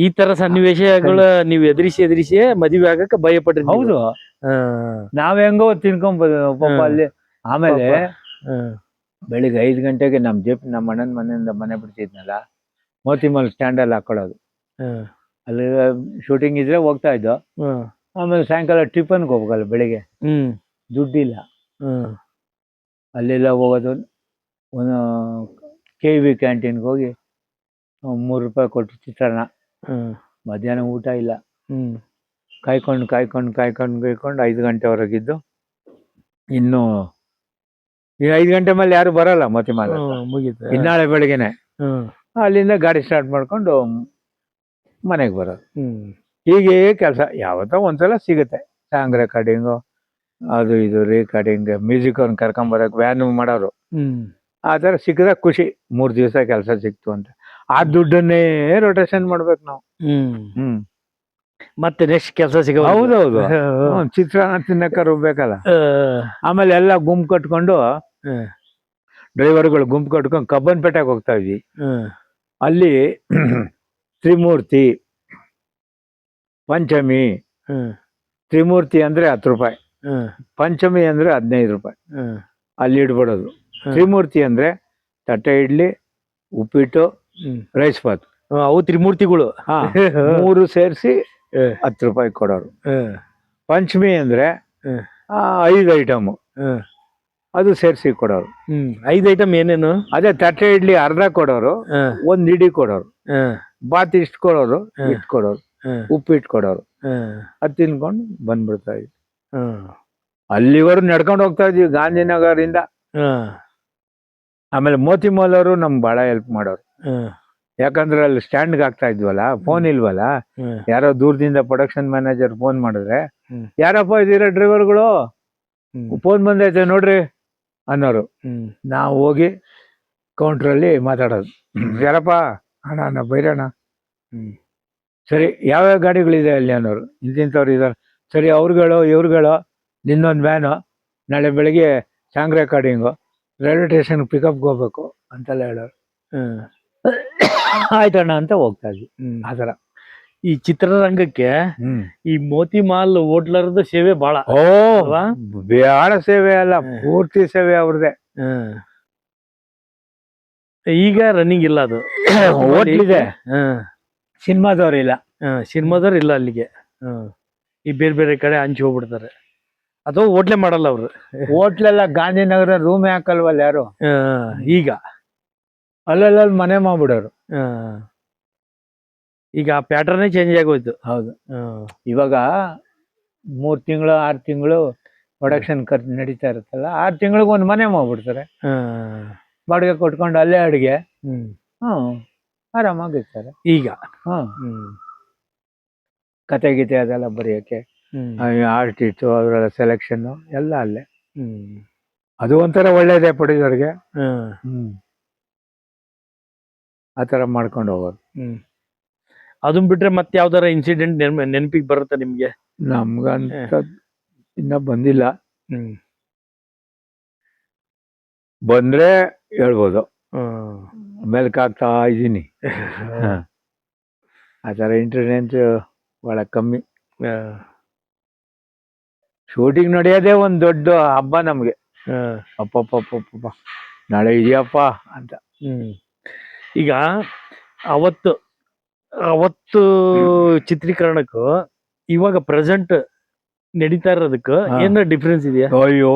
ಈ ತರ ಸನ್ನಿವೇಶಗಳು ನೀವು ಎದುರಿಸಿ ಮದುವೆ ಆಗಕ್ಕೆ ಭಯ ಪಟ್ರಿ? ಹೌದು, ನಾವ್ ಹೆಂಗೋ ತಿನ್ಕೊಂಬೋದು ಪಾಪ ಅಲ್ಲಿ. ಆಮೇಲೆ ಬೆಳಿಗ್ಗೆ 5 ಗಂಟೆಗೆ ನಮ್ಮ ಅಣ್ಣನ ಮನೆಯಿಂದ ಮನೆ ಬಿಡ್ತಿದ್ನಲ್ಲ, ಮೋತಿಮಾಲ್ ಸ್ಟ್ಯಾಂಡಲ್ಲಿ ಹಾಕೊಳ್ಳೋದು. ಅಲ್ಲಿ ಶೂಟಿಂಗ್ ಇದ್ರೆ ಹೋಗ್ತಾ ಇದ್ದೋ. ಆಮೇಲೆ ಸಾಯಂಕಾಲ ಟಿಫನ್ಗೆ ಹೋಗ್ಬೇಕಲ್ಲ ಬೆಳಿಗ್ಗೆ, ದುಡ್ಡಿಲ್ಲ. ಅಲ್ಲೆಲ್ಲ ಹೋಗೋದು, ಒಂದು KV ಕ್ಯಾಂಟೀನ್ಗೆ ಹೋಗಿ 3 ರೂಪಾಯಿ ಕೊಟ್ಟು ಚಿತ್ರಾನ್ನ, ಮಧ್ಯಾಹ್ನ ಊಟ ಇಲ್ಲ. ಕಾಯ್ಕೊಂಡು 5 ಗಂಟೆವರೆಗಿದ್ದು, ಇನ್ನು 5 ಗಂಟೆ ಮೇಲೆ ಯಾರು ಬರಲ್ಲ ಮೋತಿಮಾಲ್, ಮುಗೀತು. ಇನ್ನಾಳೆ ಬೆಳಗ್ಗೆನೆ ಅಲ್ಲಿಂದ ಗಾಡಿ ಸ್ಟಾರ್ಟ್ ಮಾಡ್ಕೊಂಡು ಮನೆಗೆ ಬರೋದು. ಹೀಗೆ ಕೆಲಸ. ಯಾವತ್ತೋ ಒಂದ್ಸಲ ಸಿಗುತ್ತೆ ಸಾಂಗ್ ರೆಕಾರ್ಡಿಂಗು, ಅದು ಇದು ರೆಕಾರ್ಡಿಂಗ್, ಮ್ಯೂಸಿಕ್ ಅವ್ನು ಕರ್ಕೊಂಬರಕ್ಕೆ ವ್ಯಾನ್ ಮಾಡೋರು. ಆ ಥರ ಸಿಕ್ಕಿದಾಗ ಖುಷಿ, 3 ದಿವಸ ಕೆಲಸ ಸಿಕ್ತು ಅಂತ. ಆ ದುಡ್ಡನ್ನೇ ರೊಟೇಷನ್ ಮಾಡ್ಬೇಕು ನಾವು. ಮತ್ತೆ ನೆಕ್ಸ್ಟ್ ಕೆಲಸ ಸಿಗ. ಹೌದೌದು, ಚಿತ್ರಾನ್ನ ತಿನ್ನಕ್ಕಾರು ಬೇಕಲ್ಲ. ಆಮೇಲೆ ಎಲ್ಲ ಗುಂಪು ಕಟ್ಕೊಂಡು, ಡ್ರೈವರ್ಗಳು ಗುಂಪು ಕಟ್ಕೊಂಡು ಕಬ್ಬನ್ಪೇಟೆಗೆ ಹೋಗ್ತಾ ಇದ್ವಿ. ಅಲ್ಲಿ ತ್ರಿಮೂರ್ತಿ, ಪಂಚಮಿ. ತ್ರಿಮೂರ್ತಿ ಅಂದ್ರೆ 10 ರೂಪಾಯಿ, ಪಂಚಮಿ ಅಂದ್ರೆ 15 ರೂಪಾಯಿ. ಅಲ್ಲಿ ಇಡ್ಬಿಡೋದು. ತ್ರಿಮೂರ್ತಿ ಅಂದ್ರೆ ತಟ್ಟೆ ಇಡ್ಲಿ, ಉಪ್ಪಿಟ್ಟು, ರೈಸ್ ಬಾತ್. ಅವು ತ್ರಿಮೂರ್ತಿಗಳು. 3 ಸೇರಿಸಿ 10 ರೂಪಾಯಿ ಕೊಡೋರು. ಪಂಚಮಿ ಅಂದ್ರೆ 5 ಐಟಮು, ಅದು ಸೇರಿಸಿ ಕೊಡೋರು. 5 ಐಟಮ್ ಏನೇನು? ಅದೇ ತಟ್ಟೆ ಇಡ್ಲಿ ಅರ್ಧ ಕೊಡೋರು, 1 ಇಡಿ ಕೊಡೋರು, ಬಾತ್ ಇಷ್ಟು ಕೊಡೋರು, ಇಷ್ಟು ಕೊಡೋರು, ಉಪ್ಪಿಟ್ಟು ಕೊಡೋರು. ಅದು ತಿನ್ಕೊಂಡು ಬಂದ್ಬಿಡ್ತಾ ಇದ್ವಿ. ಅಲ್ಲಿವರೆಗೂ ನಡ್ಕೊಂಡು ಹೋಗ್ತಾ ಇದ್ವಿ ಗಾಂಧಿನಗರಿಂದ. ಆಮೇಲೆ ಮೋತಿಮಾಲ್ ಅವರು ನಮ್ಗೆ ಭಾಳ ಹೆಲ್ಪ್ ಮಾಡೋರು. ಯಾಕಂದ್ರೆ ಅಲ್ಲಿ ಸ್ಟ್ಯಾಂಡ್ಗೆ ಆಗ್ತಾ ಇದ್ವಲ್ಲ, ಫೋನ್ ಇಲ್ವಲ್ಲ. ಯಾರೋ ದೂರದಿಂದ ಪ್ರೊಡಕ್ಷನ್ ಮ್ಯಾನೇಜರ್ ಫೋನ್ ಮಾಡಿದ್ರೆ, ಯಾರಪ್ಪ ಇದ್ದೀರಾ ಡ್ರೈವರ್ಗಳು, ಫೋನ್ ಬಂದೈತೆ ನೋಡ್ರಿ ಅನ್ನೋರು. ನಾವು ಹೋಗಿ ಕೌಂಟ್ರಲ್ಲಿ ಮಾತಾಡೋದು, ಯಾರಪ್ಪ, ಅಣ್ಣ ಬೈರಣ್ಣ, ಸರಿ ಯಾವ್ಯಾವ ಗಾಡಿಗಳಿದೆ ಅಲ್ಲಿ ಅನ್ನೋರು. ಇಂತಿಂಥವ್ರು ಇದ್ದಾರೆ, ಸರಿ ಅವ್ರುಗಳು ಇವ್ರುಗಳು, ನಿನ್ನೊಂದು ವ್ಯಾನು, ನಾಳೆ ಬೆಳಿಗ್ಗೆ ಸಾಂಗ್ ರೆಕಾರ್ಡಿಂಗು, ರೈಲ್ವೆ ಸ್ಟೇಷನ್ಗೆ ಪಿಕಪ್ಗೆ ಹೋಗ್ಬೇಕು ಅಂತೆಲ್ಲ ಹೇಳೋರು. ಆಯ್ತಣ್ಣ ಅಂತ ಹೋಗ್ತಾ ಇದ್ವಿ. ಆ ಥರ. ಈ ಚಿತ್ರರಂಗಕ್ಕೆ ಈ ಮೋತಿಮಾಲ್ ಹೋಟ್ಲರ್ದು ಸೇವೆ ಭಾಳ. ಬೇಡ ಸೇವೆ ಅಲ್ಲ, ಪೂರ್ತಿ ಸೇವೆ ಅವ್ರದ್ದೇ. ಈಗ ರನ್ನಿಂಗ್ ಇಲ್ಲ ಅದು. ಹೋಟ್ಲಿದೆ, ಸಿನಿಮಾದವ್ರು ಇಲ್ಲ. ಸಿನಿಮಾದವ್ರು ಇಲ್ಲ ಅಲ್ಲಿಗೆ. ಈ ಬೇರೆ ಬೇರೆ ಕಡೆ ಹಂಚಿ ಹೋಗ್ಬಿಡ್ತಾರೆ, ಅಥವಾ ಹೋಟ್ಲೆ ಮಾಡಲ್ಲ ಅವರು. ಹೋಟ್ಲೆಲ್ಲ ಗಾಂಧಿನಗರ ರೂಮೇ ಹಾಕಲ್ವಲ್ಲ ಯಾರು. ಈಗ ಅಲ್ಲೆಲ್ಲ ಮನೆ ಮಾಡ್ಬಿಡೋರು. ಈಗ ಆ ಪ್ಯಾಟರ್ನೇ ಚೇಂಜ್ ಆಗೋಯ್ತು. ಹೌದು, ಇವಾಗ 3 ತಿಂಗಳು 6 ತಿಂಗಳು ಪ್ರೊಡಕ್ಷನ್ ಖರ್ಚು ನಡೀತಾ ಇರುತ್ತಲ್ಲ, 6 ತಿಂಗಳಿಗೆ ಒಂದು ಮನೆ ಮಾಡ್ಬಿಡ್ತಾರೆ. ಬಾಡಿಗೆ ಕೊಟ್ಕೊಂಡು ಅಲ್ಲೇ ಅಡುಗೆ, ಆರಾಮಾಗಿರ್ತಾರೆ. ಈಗ ಕತೆ ಗೀತೆ ಅದೆಲ್ಲ ಬರೆಯೋಕ್ಕೆ, ಆರ್ಟಿಸ್ಟು ಅವರೆಲ್ಲ ಸೆಲೆಕ್ಷನ್ನು ಎಲ್ಲ ಅಲ್ಲೇ. ಅದು ಒಂಥರ ಒಳ್ಳೇದೇ ಪ್ರೊಡ್ಯೂಸರ್ಗೆ. ಆ ಥರ ಮಾಡ್ಕೊಂಡು ಹೋಗೋರು. ಅದನ್ನ ಬಿಟ್ರೆ ಮತ್ತೆ ಯಾವ್ದಾರ ಇನ್ಸಿಡೆಂಟ್ ನೆನಪಿಗೆ ಬರುತ್ತೆ ನಿಮ್ಗೆ? ನಮ್ಗಂತ ಇನ್ನ ಬಂದಿಲ್ಲ. ಬಂದ್ರೆ ಹೇಳ್ಬೋದು, ಮೆಲ್ಕಾಗ್ತಾ ಇದ್ದೀನಿ. ಆ ಥರ ಇಂಟರ್ನೆಟ್ ಭಾಳ ಕಮ್ಮಿ. ಶೂಟಿಂಗ್ ನಡೆಯೋದೇ ಒಂದು ದೊಡ್ಡ ಹಬ್ಬ ನಮ್ಗೆ. ಅಪ್ಪಪ್ಪಪ್ಪಪ್ಪ ನಾಳೆ ಇದೆಯಪ್ಪ ಅಂತ. ಈಗ ಅವತ್ತು ಚಿತ್ರೀಕರಣಕ್ಕೂ ಇವಾಗ ಪ್ರೆಸೆಂಟ್ ನಡೀತಾ ಇರೋದಕ್ಕೂ ಏನಾರ ಡಿಫ್ರೆನ್ಸ್ ಇದೆಯಾ? ಅಯ್ಯೋ,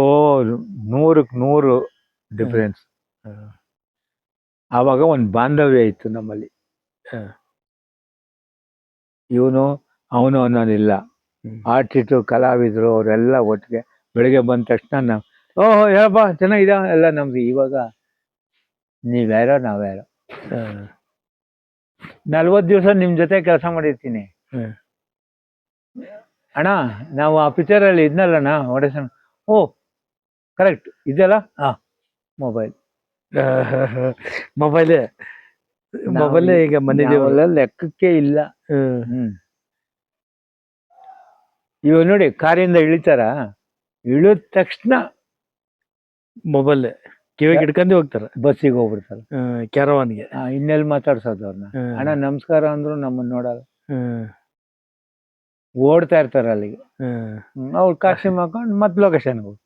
100ಕ್ಕೆ 100 ಡಿಫ್ರೆನ್ಸ್. ಆವಾಗ ಒಂದು ಬಾಂಧವ್ಯ ಇತ್ತು ನಮ್ಮಲ್ಲಿ. ಇವನು ಅವನು ಅನ್ನೋದಿಲ್ಲ. ಆರ್ಟಿಸ್ಟು ಕಲಾವಿದರು ಅವರೆಲ್ಲ ಒಟ್ಟಿಗೆ ಬೆಳಿಗ್ಗೆ ಬಂದ ತಕ್ಷಣ ನಾವು ಓಹೋ ಹೇಳಪ್ಪ ಚೆನ್ನಾಗಿದ ಎಲ್ಲ ನಮ್ದು. ಇವಾಗ ನೀವ್ಯಾರೋ ನಾವ್ಯಾರೋ. 40 ದಿವಸ ನಿಮ್ಮ ಜೊತೆ ಕೆಲಸ ಮಾಡಿರ್ತೀನಿ ಅಣ್ಣ. ನಾವು ಆ ಪಿಕ್ಚರಲ್ಲಿ ಇದ್ನಲ್ಲಣ್ಣ ಒಡೆಸನ್. ಓ ಕರೆಕ್ಟ್ ಇದೆಯಲ್ಲ. ಮೊಬೈಲ್ ಮೊಬೈಲೇ ಈಗ ಮನೆದೇವಲ್ಲ ಲೆಕ್ಕಕ್ಕೆ ಇಲ್ಲ. ಇವಾಗ ನೋಡಿ ಕಾರಿಂದ ಇಳಿತಾರ, ಇಳಿದ ತಕ್ಷಣ ಮೊಬೈಲ್ ಕಿವಿಗೆ ಹಿಡ್ಕೊಂಡೆ ಹೋಗ್ತಾರ, ಬಸ್ಸಿಗೆ ಹೋಗ್ಬಿಡ್ತಾರ, ಕ್ಯಾರವಾನ್ಗೆ. ಇನ್ನೆಲ್ಲಿ ಮಾತಾಡ್ಸೋದು ಅವ್ರನ್ನ. ಅಣ್ಣ ನಮಸ್ಕಾರ ಅಂದ್ರು ನಮ್ಮನ್ನ ನೋಡಲ್ಲ, ಓಡ್ತಾ ಇರ್ತಾರ ಅಲ್ಲಿಗೆ. ಅವ್ರು ಕಾಸ್ಟ್ಯೂಮ್ ಹಾಕೊಂಡು ಮತ್ತೆ ಲೊಕೇಶನ್ ಹೋಗಿ.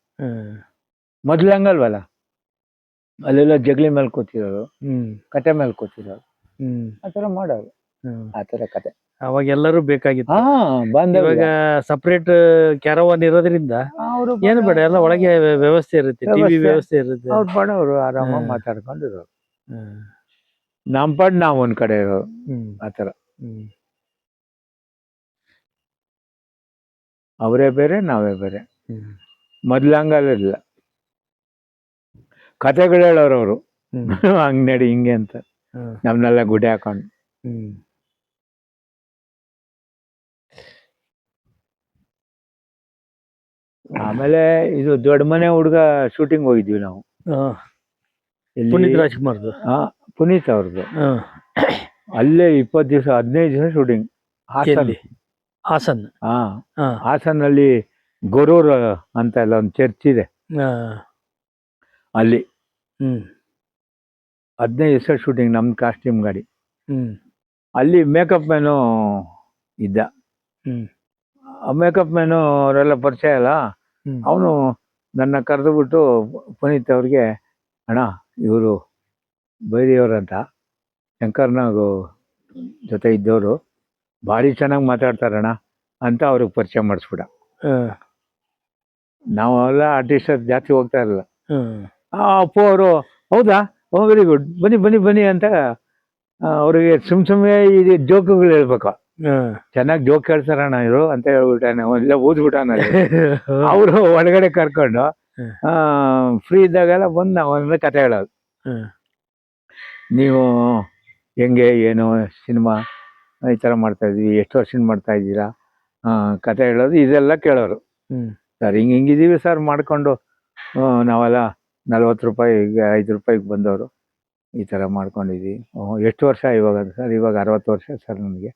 ಮೊದ್ಲು ಹಂಗಲ್ವಲ್ಲ, ಅಲ್ಲೆಲ್ಲ ಜಗ್ಲಿ ಮೇಲೆ ಕೂತಿರೋರು, ಕತೆ ಮೇಲೆ ಕೂತಿರೋರು, ಆತರ ಮಾಡೋರು, ಆತರ ಕತೆ. ಅವಾಗ ಎಲ್ಲರೂ ಬೇಕಾಗಿತ್ತು. ಇವಾಗ ಸಪರೇಟ್ ಕ್ಯಾರವಾನ್ ಇರೋದ್ರಿಂದ ಅವರು ಏನು ಬೇಡ, ಎಲ್ಲ ಒಳಗೆ ವ್ಯವಸ್ಥೆ ಇರುತ್ತೆ, ಟಿವಿ ವ್ಯವಸ್ಥೆ ಇರುತ್ತೆ. ಅವ್ರು ಬಡವರು ಆರಾಮಾಗಿ ಮಾತಾಡ್ಕೊಂಡಿರೋರು. ನಮ್ ಪಾಡ್ ನಾವ್ ಒಂದ್ ಕಡೆ ಇರೋರು, ಆತರ. ಅವರೇ ಬೇರೆ ನಾವೇ ಬೇರೆ. ಮೊದ್ಲು ಹಂಗಲ್ಲ, ಕತೆಗಳು ಹೇಳೋರು ಅವರು. ಹಂಗ್ ನಡಿ ಹಿಂಗೆ ಅಂತ ನಮ್ನೆಲ್ಲ ಗುಡಿ ಹಾಕೊಂಡು. ಆಮೇಲೆ ಇದು ದೊಡ್ಡ ಮನೆ ಹುಡುಗ ಶೂಟಿಂಗ್ ಹೋಗಿದ್ವಿ ನಾವು. ಪುನೀತ್ ರಾಜ್ಕುಮಾರ್ದು. ಪುನೀತ್ ಅವ್ರದ್ದು. ಅಲ್ಲೇ 20 ದಿವಸ 15 ದಿವಸ ಶೂಟಿಂಗ್. ಹಾಸನ್. ಹಾಸನಲ್ಲಿ ಗೊರೂರ್ ಅಂತ ಎಲ್ಲ ಒಂದು ಚರ್ಚ್ ಇದೆ, ಅಲ್ಲಿ 15 ದಿವಸ ಶೂಟಿಂಗ್. ನಮ್ದು ಕಾಸ್ಟ್ಯೂಮ್ ಗಾಡಿ. ಅಲ್ಲಿ ಮೇಕಪ್ ಮ್ಯಾನು ಇದ್ದ. ಮೇಕಪ್ ಮ್ಯಾನು ಅವರೆಲ್ಲ ಪರಿಚಯ ಅಲ್ಲ. ಅವನು ನನ್ನ ಕರೆದುಬಿಟ್ಟು ಪುನೀತ್ ಅವ್ರಿಗೆ, ಅಣ್ಣ ಇವರು ಬೈರಿಯವ್ರಂತ ಶಂಕರ್ನಾಗು ಜೊತೆ ಇದ್ದವರು, ಭಾರಿ ಚೆನ್ನಾಗಿ ಮಾತಾಡ್ತಾರಣ್ಣ ಅಂತ ಅವ್ರಿಗೆ ಪರಿಚಯ ಮಾಡಿಸ್ಬಿಡ. ನಾವೆಲ್ಲ ಆರ್ಟಿಸ್ಟ್ ಜಾಸ್ತಿ ಹೋಗ್ತಾ ಇರಲಿಲ್ಲ. ಅಪ್ಪು ಅವರು ಹೌದಾ, ಓ ವೆರಿ ಗುಡ್, ಬನ್ನಿ ಬನ್ನಿ ಬನ್ನಿ ಅಂತ ಅವ್ರಿಗೆ ಸುಮ್ಮನೆ ಇದು ಜೋಕುಗಳು ಹೇಳ್ಬೇಕು. ಚೆನ್ನಾಗಿ ಜೋಕ್ ಹೇಳ್ತಾರಣ್ಣ ಇವರು ಅಂತ ಹೇಳ್ಬಿಟ್ಟಾನೆ, ಎಲ್ಲ ಓದ್ಬಿಟ್ಟಾನ. ಅವರು ಒಳಗಡೆ ಕರ್ಕೊಂಡು ಫ್ರೀ ಇದ್ದಾಗೆಲ್ಲ ಬಂದು ನಾವು ಕತೆ ಹೇಳೋದು. ನೀವು ಹೆಂಗೆ ಏನು ಸಿನಿಮಾ ಈ ಥರ ಮಾಡ್ತಾ ಇದ್ವಿ, ಎಷ್ಟು ವರ್ಷದಿಂದ ಮಾಡ್ತಾ ಇದ್ದೀರಾ, ಕತೆ ಹೇಳೋದು ಇದೆಲ್ಲ ಕೇಳೋರು. ಸರ್ ಹಿಂಗಿದ್ದೀವಿ ಸರ್ ಮಾಡಿಕೊಂಡು, ನಾವೆಲ್ಲ 40 ರೂಪಾಯಿಗೆ 5 ರೂಪಾಯಿಗೆ ಬಂದವರು, ಈ ಥರ ಮಾಡ್ಕೊಂಡಿದ್ವಿ. ಎಷ್ಟು ವರ್ಷ ಇವಾಗ ಸರ್? ಇವಾಗ 60 ವರ್ಷ ಸರ್ ನನಗೆ.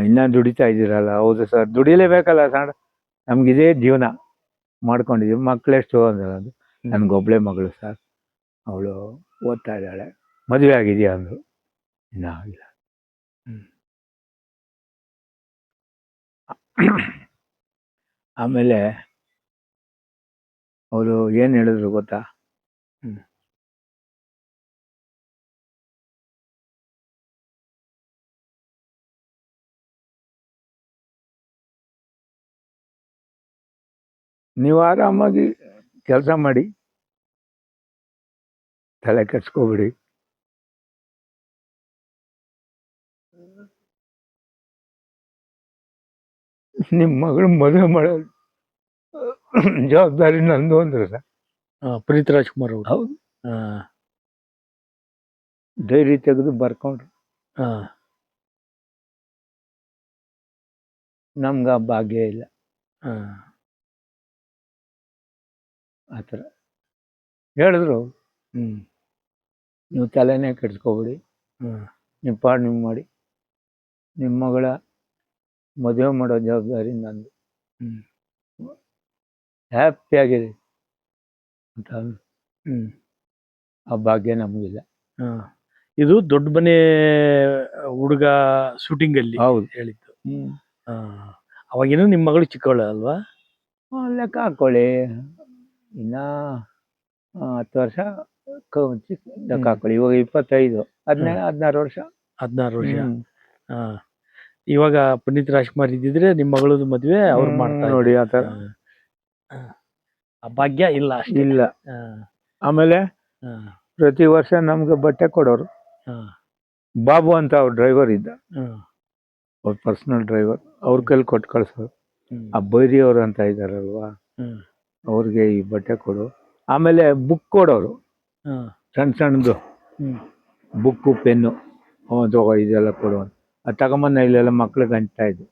ಇನ್ನೂ ದುಡಿತಾ ಇದ್ದೀರಲ್ಲ? ಹೌದು ಸರ್, ದುಡಿಲೇಬೇಕಲ್ಲ ಸರ್, ನಮಗಿದೇ ಜೀವನ ಮಾಡ್ಕೊಂಡಿದ್ದೀವಿ. ಮಕ್ಕಳೆಷ್ಟು ಅಂದ್ರೆ, ಅದು ನನಗೊಬ್ಬಳೇ ಮಗಳು ಸರ್, ಅವಳು ಓದ್ತಾ ಇದ್ದಾಳೆ, ಮದುವೆ ಆಗಿದೆಯಾ ಅಂದರು. ಇನ್ನೂ ಆಗಿಲ್ಲ. ಆಮೇಲೆ ಅವರು ಏನು ಹೇಳಿದ್ರು ಗೊತ್ತಾ? ನೀವು ಆರಾಮಾಗಿ ಕೆಲಸ ಮಾಡಿ, ತಲೆ ಕೆಡ್ಸ್ಕೊಬಿಡಿ, ನಿಮ್ಮ ಮಗಳು ಮದುವೆ ಮಾಡೋದು ಜವಾಬ್ದಾರಿ ನಂದು ಅಂದ್ರೆ ಸರ್. ಪುನೀತ್ ರಾಜ್ಕುಮಾರ್ ಅವರು. ಹೌದು, ಡೈರಿ ತೆಗೆದು ಬರ್ಕೊಂಡ್ರು. ನಮ್ಗೆ ಆ ಭಾಗ್ಯ ಇಲ್ಲ. ಆ ಥರ ಹೇಳಿದ್ರು. ನೀವು ತಲೆನೇ ಕೆಡ್ಸ್ಕೊಬಿಡಿ, ನಿಮ್ಮ ಪಾಡು ನೀವು ಮಾಡಿ, ನಿಮ್ಮ ಮಗಳ ಮದುವೆ ಮಾಡೋ ಜವಾಬ್ದಾರಿ ನಂದು, ಹ್ಯಾಪಿಯಾಗಿರಿ ಅಂತ. ಆ ಭಾಗ್ಯ ನಮಗಿಲ್ಲ. ಇದು ದೊಡ್ಡ ಮನೆ ಹುಡುಗ ಶೂಟಿಂಗ್ ಅಲ್ಲಿ ಹೌದು ಹೇಳಿದ್ದು. ಅವಾಗೇನು ನಿಮ್ಮ ಮಗಳು ಚಿಕ್ಕವಳ ಅಲ್ವಾ? ಲೆಕ್ಕ ಹಾಕೊಳ್ಳಿ, ಇನ್ನ 10 ವರ್ಷ ಲೆಕ್ಕ ಹಾಕೊಳ್ಳಿ. ಇವಾಗ 25, 16 ವರ್ಷ. 16 ವರ್ಷ. ಇವಾಗ ಪುನೀತ್ ರಾಜ್ಕುಮಾರ್ ಇದ್ದಿದ್ರೆ ನಿಮ್ಮ ಮಗಳದ್ದು ಮದ್ವೆ ಅವ್ರು ಮಾಡ್ತಾರೆ ನೋಡಿ. ಆ ಥರ ಆ ಭಾಗ್ಯ ಇಲ್ಲ, ಇಲ್ಲ. ಆಮೇಲೆ ಪ್ರತಿ ವರ್ಷ ನಮ್ಗೆ ಬಟ್ಟೆ ಕೊಡೋರು. ಬಾಬು ಅಂತ ಅವ್ರ ಡ್ರೈವರ್ ಇದ್ದ, ಅವ್ರ ಪರ್ಸನಲ್ ಡ್ರೈವರ್ ಅವ್ರ ಕೈಲಿ ಕೊಟ್ಟು ಕಳ್ಸೋರು. ಆ ಬೈರಿ ಅವರು ಅಂತ ಇದ್ದಾರಲ್ವಾ, ಅವ್ರಿಗೆ ಈ ಬಟ್ಟೆ ಕೊಡು. ಆಮೇಲೆ ಬುಕ್ ಕೊಡೋರು, ಸಣ್ಣ ಸಣ್ಣದು ಬುಕ್ಕು ಪೆನ್ನು, ತಗೋ ಇದೆಲ್ಲ ಕೊಡು ಅಂತ. ಅದು ತಗೊಂಬಂದು ಇಲ್ಲೆಲ್ಲ ಮಕ್ಳಿಗೆ ಹಂಚ್ತಾ ಇದ್ವು.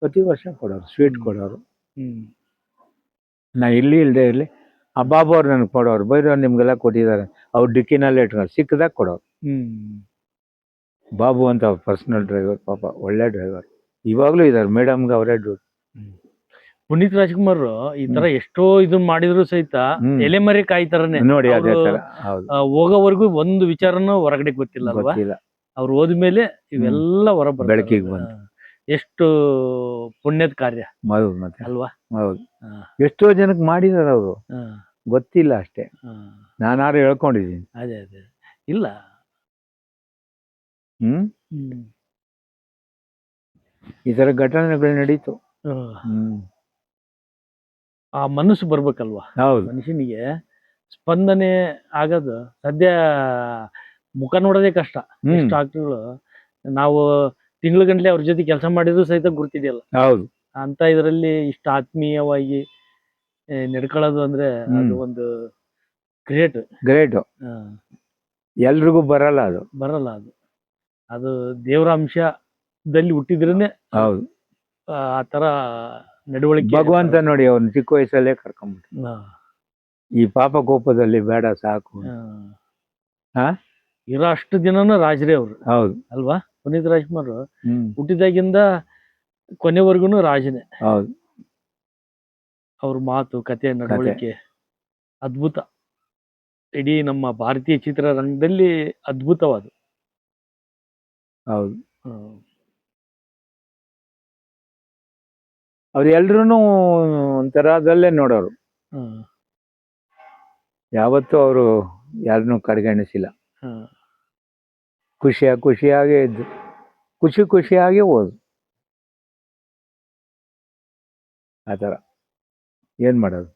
ಪ್ರತಿ ವರ್ಷ ಕೊಡೋರು, ಸ್ವೀಟ್ ಕೊಡೋರು. ನಾ ಇಲ್ಲಿ ಇಲ್ಲದೆ ಇರಲಿ ಆ ಬಾಬು ಅವ್ರು ನನಗೆ ಕೊಡೋರು, ಬೈರವ್ರು ನಿಮ್ಗೆಲ್ಲ ಕೊಟ್ಟಿದ್ದಾರೆ, ಅವ್ರು ಡಿಕ್ಕಿನಲ್ಲೇ ಇಟ್ಕೊಂಡು ಸಿಕ್ಕದಾಗ ಕೊಡೋರು. ಬಾಬು ಅಂತ ಅವ್ರ ಪರ್ಸನಲ್ ಡ್ರೈವರ್, ಪಾಪ ಒಳ್ಳೆ ಡ್ರೈವರ್, ಇವಾಗಲೂ ಇದ್ದಾರೆ. ಮೇಡಮ್ಗೆ ಅವರೇ ಡ್ಯೂಟಿ. ಪುನೀತ್ ರಾಜ್ಕುಮಾರ್ ಈ ತರ ಎಷ್ಟೋ ಇದನ್ನ ಮಾಡಿದ್ರು ಸಹಿತ ಎಲೆಮರೆ ಕಾಯ್ತಾರನೆ ನೋಡಿ, ಅದೇ ತರ. ಹೌದು, ಹೋಗೋವರೆಗೂ ಒಂದು ವಿಚಾರನೂ ಹೊರಗಡೆ ಗೊತ್ತಿಲ್ಲ ಅಲ್ವಾ. ಗೊತ್ತಿಲ್ಲ. ಅವ್ರು ಹೋದ್ಮೇಲೆ ಇವೆಲ್ಲ ಹೊರ ಬೆಳಕಿಗೆ ಬಂತು. ಎಷ್ಟು ಪುಣ್ಯದ ಕಾರ್ಯ. ಹೌದು, ಮತ್ತೆ ಅಲ್ವಾ. ಹೌದು, ಎಷ್ಟೋ ಜನಕ್ಕೆ ಮಾಡಿದಾರೆ ಅವರು, ಗೊತ್ತಿಲ್ಲ ಅಷ್ಟೇ. ನಾನಾರು ಹೇಳ್ಕೊಂಡಿದ್ದೀನಿ. ಅದೇ ಅದೇ ಇಲ್ಲ. ಈ ತರ ಘಟನೆಗಳು ನಡೀತು. ಆ ಮನಸ್ಸು ಬರ್ಬೇಕಲ್ವಾ. ಹೌದು, ಮನುಷ್ಯನಿಗೆ ಸ್ಪಂದನೆ ಆಗೋದು ಸದ್ಯ ಮುಖ ನೋಡೋದೇ ಕಷ್ಟ. ಎಷ್ಟು ಆಕ್ಟರ್ಗಳು ನಾವು ತಿಂಗಳ ಗಂಟ್ಲೆ ಅವ್ರ ಜೊತೆ ಕೆಲಸ ಮಾಡಿದ್ರು ಸಹಿತ ಗುರ್ತಿದೆಯಲ್ಲ. ಹೌದು, ಅಂತ ಇದರಲ್ಲಿ ಇಷ್ಟ ಆತ್ಮೀಯವಾಗಿ ನಡ್ಕೊಳ್ಳೋದು ಅಂದ್ರೆ ಅದು ಒಂದು ಗ್ರೇಟ್. ಎಲ್ರಿಗೂ ಬರಲ್ಲ ಅದು. ಅದು ದೇವರ ಅಂಶದಲ್ಲಿ ಹುಟ್ಟಿದ್ರೇನೆ. ಹೌದು, ಆ ತರ ನಡವಳಿಕೆ. ಭಗವಂತ ನೋಡಿ ಅವ್ನ ಚಿಕ್ಕ ವಯಸ್ಸಲ್ಲೇ ಕರ್ಕೊಂಡ್ಬಿಟ್ಟು, ಈ ಪಾಪ ಕೋಪದಲ್ಲಿ ಬೇಡ ಸಾಕು. ಇರೋ ಅಷ್ಟು ದಿನನೂ ರಾಜರೇ ಅವ್ರು. ಹೌದು ಅಲ್ವಾ. ಪುನೀತ್ ರಾಜ್ಕುಮಾರ್ ಹುಟ್ಟಿದಾಗಿಂದ ಕೊನೆವರೆಗೂ ರಾಜನೇ. ಹೌದು, ಅವ್ರ ಮಾತು, ಕತೆ, ನಡವಳಿಕೆ ಅದ್ಭುತ. ಇಡೀ ನಮ್ಮ ಭಾರತೀಯ ಚಿತ್ರರಂಗದಲ್ಲಿ ಅದ್ಭುತವಾದ. ಹೌದು, ಅವ್ರು ಎಲ್ರೂ ಒಂಥರದಲ್ಲೇ ನೋಡೋರು. ಯಾವತ್ತೂ ಅವರು ಯಾರನ್ನೂ ಕಡೆಗಣಿಸಿಲ್ಲ. ಖುಷಿಯಾಗೇ ಇದ್ದು, ಖುಷಿಯಾಗಿ ಹೋದ್ರು. ಆ ಥರ ಏನು ಮಾಡೋದು,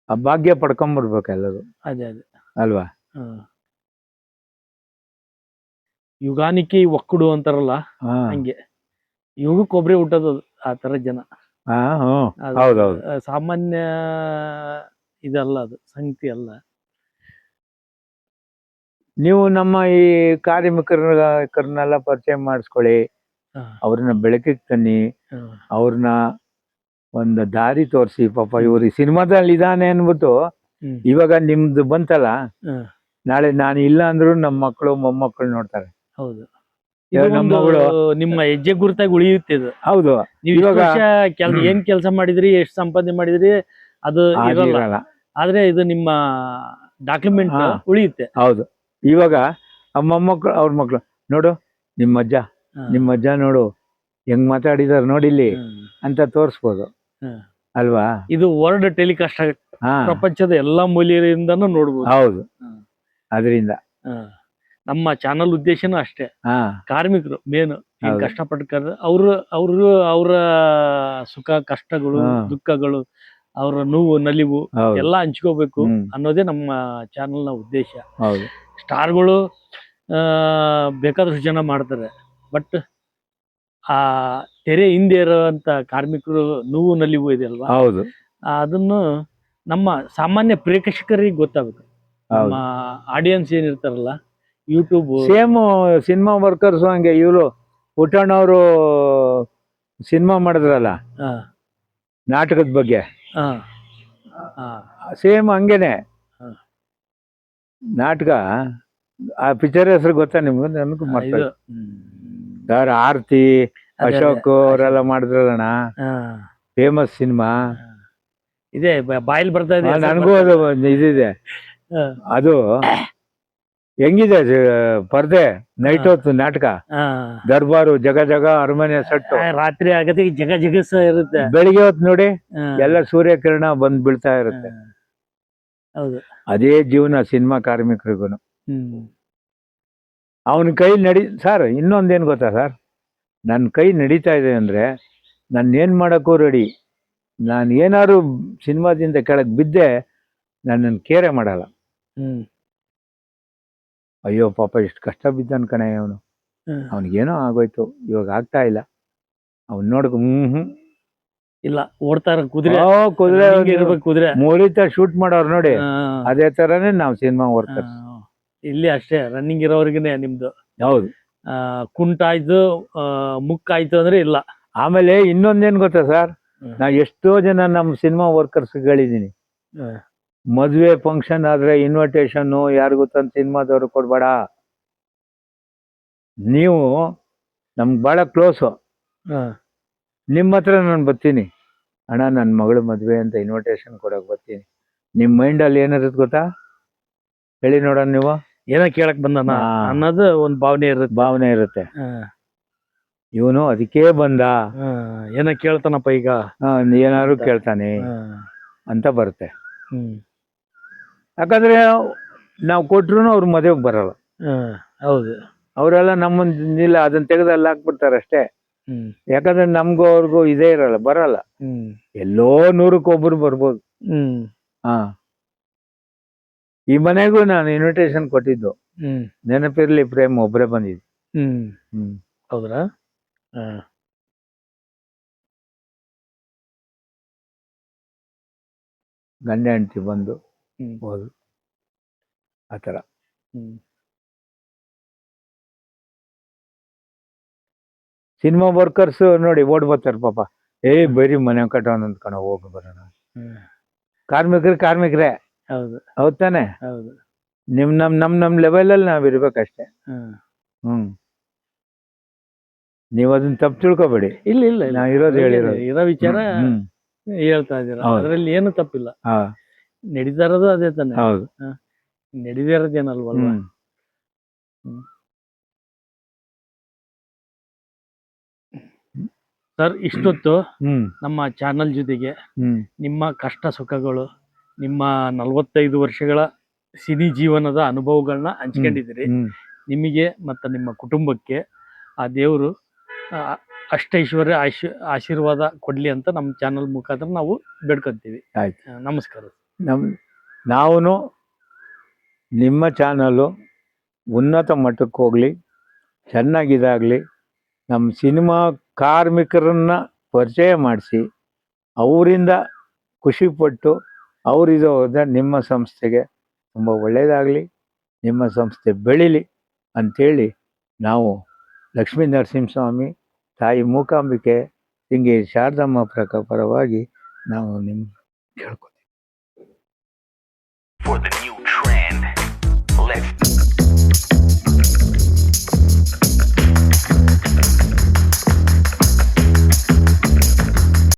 ಆ ಭಾಗ್ಯ ಪಡ್ಕೊಂಬಿಡ್ಬೇಕು ಎಲ್ಲರೂ. ಅದೇ ಅಲ್ವಾ. ಯುಗಾನಿಕಿ ಒಕ್ಕುಡು ಅಂತಾರಲ್ಲ, ಹಂಗೆ ಯುಗಕ್ಕೊಬ್ರೆ ಹುಟ್ಟೋದು ಆ ಥರ ಜನ. ಹೌದೌದು, ಸಾಮಾನ್ಯ ಇದಲ್ಲ, ಅದು ಸಂಗತಿ ಅಲ್ಲ. ನೀವು ನಮ್ಮ ಈ ಕಾರ್ಮಿಕರನ್ನೆಲ್ಲ ಪರಿಚಯ ಮಾಡಿಸ್ಕೊಳ್ಳಿ, ಅವ್ರನ್ನ ಬೆಳಕಿಗೆ ತನ್ನಿ, ಅವ್ರನ್ನ ಒಂದು ದಾರಿ ತೋರಿಸಿ. ಪಾಪ ಇವ್ರು ಈ ಸಿನಿಮಾದಲ್ಲಿ ಇದಾನೆ ಅನ್ಬಿಟ್ಟು ಇವಾಗ ನಿಮ್ದು ಬಂತಲ್ಲ, ನಾಳೆ ನಾನು ಇಲ್ಲ ಅಂದ್ರು ನಮ್ಮ ಮಕ್ಕಳು ಮೊಮ್ಮಕ್ಕಳು ನೋಡ್ತಾರೆ. ಹೌದು, ನಿಮ್ಮ ಹೆಜ್ಜೆ ಗುರುತಾಗಿ ಉಳಿಯುತ್ತೆ ಇದು. ಹೌದು, ಇವಾಗ ಏನ್ ಕೆಲಸ ಮಾಡಿದ್ರಿ, ಎಷ್ಟು ಸಂಪಾದನೆ ಮಾಡಿದ್ರಿ ಅದು ಇರಲ್ಲ, ಆದ್ರೆ ಇದು ನಿಮ್ಮ ಡಾಕ್ಯುಮೆಂಟ್ ಉಳಿಯುತ್ತೆ. ಹೌದು, ಇವಾಗ ಆ ಮೊಮ್ಮಕ್ಕಳು ಅವ್ರ ಮಕ್ಕಳು ನೋಡು, ನಿಮ್ಮ ಅಜ್ಜ ನೋಡು ಹೆಂಗ್ ಮಾತಾಡಿದಾರೆ ನೋಡಿಲ್ಲಿ ಅಂತ ತೋರಿಸ್ಬೋದು ಅಲ್ವಾ. ಇದು ವರ್ಲ್ಡ್ ಟೆಲಿಕಾಸ್ಟ್ ಆಗುತ್ತೆ, ಪ್ರಪಂಚದ ಎಲ್ಲಾ ಮೂಲೆಯಿಂದನೂ ನೋಡ್ಬೋದು. ಹೌದು, ಅದರಿಂದ ನಮ್ಮ ಚಾನಲ್ ಉದ್ದೇಶನೂ ಅಷ್ಟೇ. ಕಾರ್ಮಿಕರು ಮೇನ್ ಕಷ್ಟಪಡ್ತಾರೆ, ಅವರ ಸುಖ ಕಷ್ಟಗಳು ದುಃಖಗಳು, ಅವರ ನೋವು ನಲಿವು ಎಲ್ಲ ಹಂಚ್ಕೋಬೇಕು ಅನ್ನೋದೇ ನಮ್ಮ ಚಾನಲ್ ನ ಉದ್ದೇಶ. ಸ್ಟಾರ್ಗಳು ಬೇಕಾದಷ್ಟು ಜನ ಮಾಡ್ತಾರೆ, ಬಟ್ ಆ ತೆರೆ ಹಿಂದೆ ಇರುವಂತ ಕಾರ್ಮಿಕರು ನೋವು ನಲಿವು ಇದೆ ಅಲ್ವಾ, ಅದನ್ನು ನಮ್ಮ ಸಾಮಾನ್ಯ ಪ್ರೇಕ್ಷಕರಿಗೆ ಗೊತ್ತಾಗಬೇಕು. ನಮ್ಮ ಆಡಿಯನ್ಸ್ ಏನಿರ್ತಾರಲ್ಲ, ಯೂಟ್ಯೂಬ್ ಸೇಮ್ ಸಿನಿಮಾ ವರ್ಕರ್ಸ್ ಹಂಗೆ. ಇವರು ಪುಟ್ಟಣ್ಣವರು ಸಿನಿಮಾ ಮಾಡಿದ್ರಲ್ಲ ನಾಟಕದ ಬಗ್ಗೆ, ಸೇಮ್ ಹಂಗೇನೆ ನಾಟಕ. ಆ ಪಿಕ್ಚರ್ ಹೆಸರು ಗೊತ್ತಾ ನಿಮ್ಗೆ? ನನಗೂ ಸರ್ ಆರ್ತಿ ಅಶೋಕ್ ಅವರೆಲ್ಲ ಮಾಡಿದ್ರಲ್ಲಣ್ಣ, ಫೇಮಸ್ ಸಿನಿಮಾ ಇದೆ, ಬಾಯಲ್ಲಿ ಬರ್ತಾ ಇದೆ. ನನಗೂ ಅದು ಇದಿದೆ. ಅದು ಹೆಂಗಿದೆ ಪರ್ದೆ, ನೈಟ್ ಹೊತ್ತು ನಾಟಕ, ದರ್ಬಾರು, ಜಗ ಅರಮನೆ ಸೆಟ್, ರಾತ್ರಿ ಆಗತ್ತೆ ಜಗಸ ಇರುತ್ತೆ, ಬೆಳಿಗ್ಗೆ ಹೊತ್ತು ನೋಡಿ ಎಲ್ಲ ಸೂರ್ಯಕಿರಣ ಬಂದ್ ಬೀಳ್ತಾ ಇರುತ್ತೆ. ಹೌದು, ಅದೇ ಜೀವನ ಸಿನಿಮಾ ಕಾರ್ಮಿಕರಿಗೂ. ಅವನ ಕೈ ಸರ್ ಇನ್ನೊಂದೇನು ಗೊತ್ತಾ ಸರ್, ನನ್ನ ಕೈ ನಡೀತಾ ಇದೆ ಅಂದ್ರೆ ನಾನು ಏನ್ ಮಾಡಕ್ಕೂ ರೆಡಿ. ನಾನು ಏನಾದ್ರು ಸಿನಿಮಾದಿಂದ ಕೆಳಗೆ ಬಿದ್ದೆ ನನ್ನನ್ನು ಕೇರೆ ಮಾಡಲ್ಲ. ಅಯ್ಯೋ ಪಾಪ ಎಷ್ಟು ಕಷ್ಟ ಬಿದ್ದಾನ ಕಣೆ ಅವನು ಅವನಿಗೇನೋ ಆಗೋಯ್ತು, ಇವಾಗ ಆಗ್ತಾ ಇಲ್ಲ. ಅವ್ನು ನೋಡ್ಕೊ ಇಲ್ಲ ಓಡ್ತಾರ ಕುದುರೆ ಕುದುರೆ ಹಿಂಗೆ ಇರ್ಬೇಕು ಕುದುರೆ. ಮುರಿತ ಶೂಟ್ ಮಾಡೋರು ನೋಡಿ, ಆ, ಅದೇ ತರನೇ ನಾವು ಸಿನಿಮಾ ವರ್ಕರ್ಸ್. ಇಲ್ಲಿ ಅಷ್ಟೇ ರನ್ನಿಂಗ್ ಇರೋವರೆಗೇನೆ ನಿಮ್ದು. ಹೌದು. ಕುಂಟಾಯ್ತು ಮುಕ್ಕಾಯ್ತು ಅಂದ್ರೆ ಇಲ್ಲ. ಆಮೇಲೆ ಇನ್ನೊಂದೇನ್ ಗೊತ್ತಾ ಸರ್, ನಾ ಎಷ್ಟೋ ಜನ ನಮ್ಮ ಸಿನಿಮಾ ವರ್ಕರ್ಸ್ಗಳಿದ್ದೀನಿ, ಮದ್ವೆ ಫಂಕ್ಷನ್ ಆದ್ರೆ ಇನ್ವಿಟೇಷನ್ ಯಾರಿಗೂ ತಂದು ಸಿನಿಮಾದವ್ರು ಕೊಡ್ಬೇಡ, ನೀವು ನಮ್ಗೆ ಭಾಳ ಕ್ಲೋಸು, ನಿಮ್ಮ ಹತ್ರ ನಾನು ಬರ್ತೀನಿ ಅಣ್ಣ, ನನ್ನ ಮಗಳು ಮದುವೆ ಅಂತ ಇನ್ವಿಟೇಷನ್ ಕೊಡೋಕೆ ಬರ್ತೀನಿ. ನಿಮ್ಮ ಮೈಂಡಲ್ಲಿ ಏನಿರುತ್ತೆ ಗೊತ್ತಾ, ಹೇಳಿ ನೋಡೋಣ ನೀವು. ಏನೋ ಕೇಳಕ್ ಬಂದನ ಅನ್ನೋದು ಒಂದು ಭಾವನೆ ಇರುತ್ತೆ. ಇವನು ಅದಕ್ಕೆ ಬಂದ, ಏನೋ ಕೇಳ್ತಾನಪ್ಪ ಈಗ, ಏನಾದ್ರು ಕೇಳ್ತಾನೆ ಅಂತ ಬರುತ್ತೆ. ಯಾಕಂದ್ರೆ ನಾವು ಕೊಟ್ರು ಅವ್ರ ಮದುವೆಗೆ ಬರಲ್ಲ. ಹೌದು, ಅವರೆಲ್ಲ ನಮ್ಮನ್ನಿಲ್ಲ ಅದನ್ನ ತೆಗೆದು ಅಲ್ಲಿ ಹಾಕ್ಬಿಡ್ತಾರೆ ಅಷ್ಟೇ. ಯಾಕಂದ್ರೆ ನಮ್ಗೂ ಅವ್ರಿಗೂ ಇದೇ ಇರಲ್ಲ, ಬರಲ್ಲ. ಎಲ್ಲೋ 100ಕ್ಕೆ ಬರ್ಬೋದು. ಈ ಮನೆಗೂ ನಾನು ಇನ್ವಿಟೇಷನ್ ಕೊಟ್ಟಿದ್ದು, ನೆನಪಿರ್ಲಿ ಪ್ರೇಮ್ ಒಬ್ಬರೇ ಬಂದಿದ್ದು. ಹೌದ್ರಾ? ಗಂಡ ಹೆಂಡತಿ ಬಂದು ಹೋದ್ರು ಆ ಥರ. ಸಿನಿಮಾ ವರ್ಕರ್ಸ್ ನೋಡಿ ಓಡ್ ಬರ್ತಾರೆ ಪಾಪ, ಬರೀ ಮನೆ ಕಟ್ಟೋನ್ ಅಂದ್ಕೊಂಡ ಹೋಗಿ ಬರೋಣ. ಕಾರ್ಮಿಕರೇ. ಹೌದು, ಹೌದ್ ತಾನೆ? ಹೌದು. ನಮ್ ಲೆವೆಲಲ್ಲಿ ನಾವ್ ಇರ್ಬೇಕಷ್ಟೇ. ನೀವ್ ಅದನ್ನ ತಪ್ಪು ತಿಳ್ಕೊಬೇಡಿ. ಇಲ್ಲ, ನಾವ್ ಇರೋದು ಹೇಳಿರೋದು ಇರೋ ವಿಚಾರ ಹೇಳ್ತಾ ಇದೀರ, ಅದ್ರಲ್ಲಿ ಏನು ತಪ್ಪಿಲ್ಲ. ನಡೀತಾ ಇರೋದು ಅದೇ ತಾನೆ. ಹೌದು, ನಡೀದೇ ಇರೋದೇನಲ್ವಲ್ವಾ? ಸರ್, ಇಷ್ಟೊತ್ತು ನಮ್ಮ ಚಾನಲ್ ಜೊತೆಗೆ ನಿಮ್ಮ ಕಷ್ಟ ಸುಖಗಳು, ನಿಮ್ಮ 45 ವರ್ಷಗಳ ಸಿನಿ ಜೀವನದ ಅನುಭವಗಳನ್ನ ಹಂಚ್ಕೊಂಡಿದ್ದೀರಿ. ನಿಮಗೆ ಮತ್ತು ನಿಮ್ಮ ಕುಟುಂಬಕ್ಕೆ ಆ ದೇವರು ಅಷ್ಟೈಶ್ವರ್ಯ ಆಶೀರ್ವಾದ ಕೊಡ್ಲಿ ಅಂತ ನಮ್ಮ ಚಾನಲ್ ಮುಖಾಂತರ ನಾವು ಬೇಡ್ಕೊಂತೀವಿ. ಆಯ್ತು, ನಮಸ್ಕಾರ. ನಾವು ನಿಮ್ಮ ಚಾನಲು ಉನ್ನತ ಮಟ್ಟಕ್ಕೆ ಹೋಗ್ಲಿ, ಚೆನ್ನಾಗಿದಾಗಲಿ, ನಮ್ಮ ಸಿನಿಮಾ ಕಾರ್ಮಿಕರನ್ನ ಪರಿಚಯ ಮಾಡಿಸಿ ಅವರಿಂದ ಖುಷಿಪಟ್ಟು ಅವರಿದು ಹೋದ ನಿಮ್ಮ ಸಂಸ್ಥೆಗೆ ತುಂಬ ಒಳ್ಳೆಯದಾಗಲಿ, ನಿಮ್ಮ ಸಂಸ್ಥೆ ಬೆಳೀಲಿ ಅಂಥೇಳಿ ನಾವು ಲಕ್ಷ್ಮೀ ನರಸಿಂಹಸ್ವಾಮಿ, ತಾಯಿ ಮೂಕಾಂಬಿಕೆ, ಹಿಂಗೆ ಶಾರದಮ್ಮ ಪರವಾಗಿ ನಾವು ನಿಮ್ಮ ಕೇಳ್ಕೊತೀವಿ.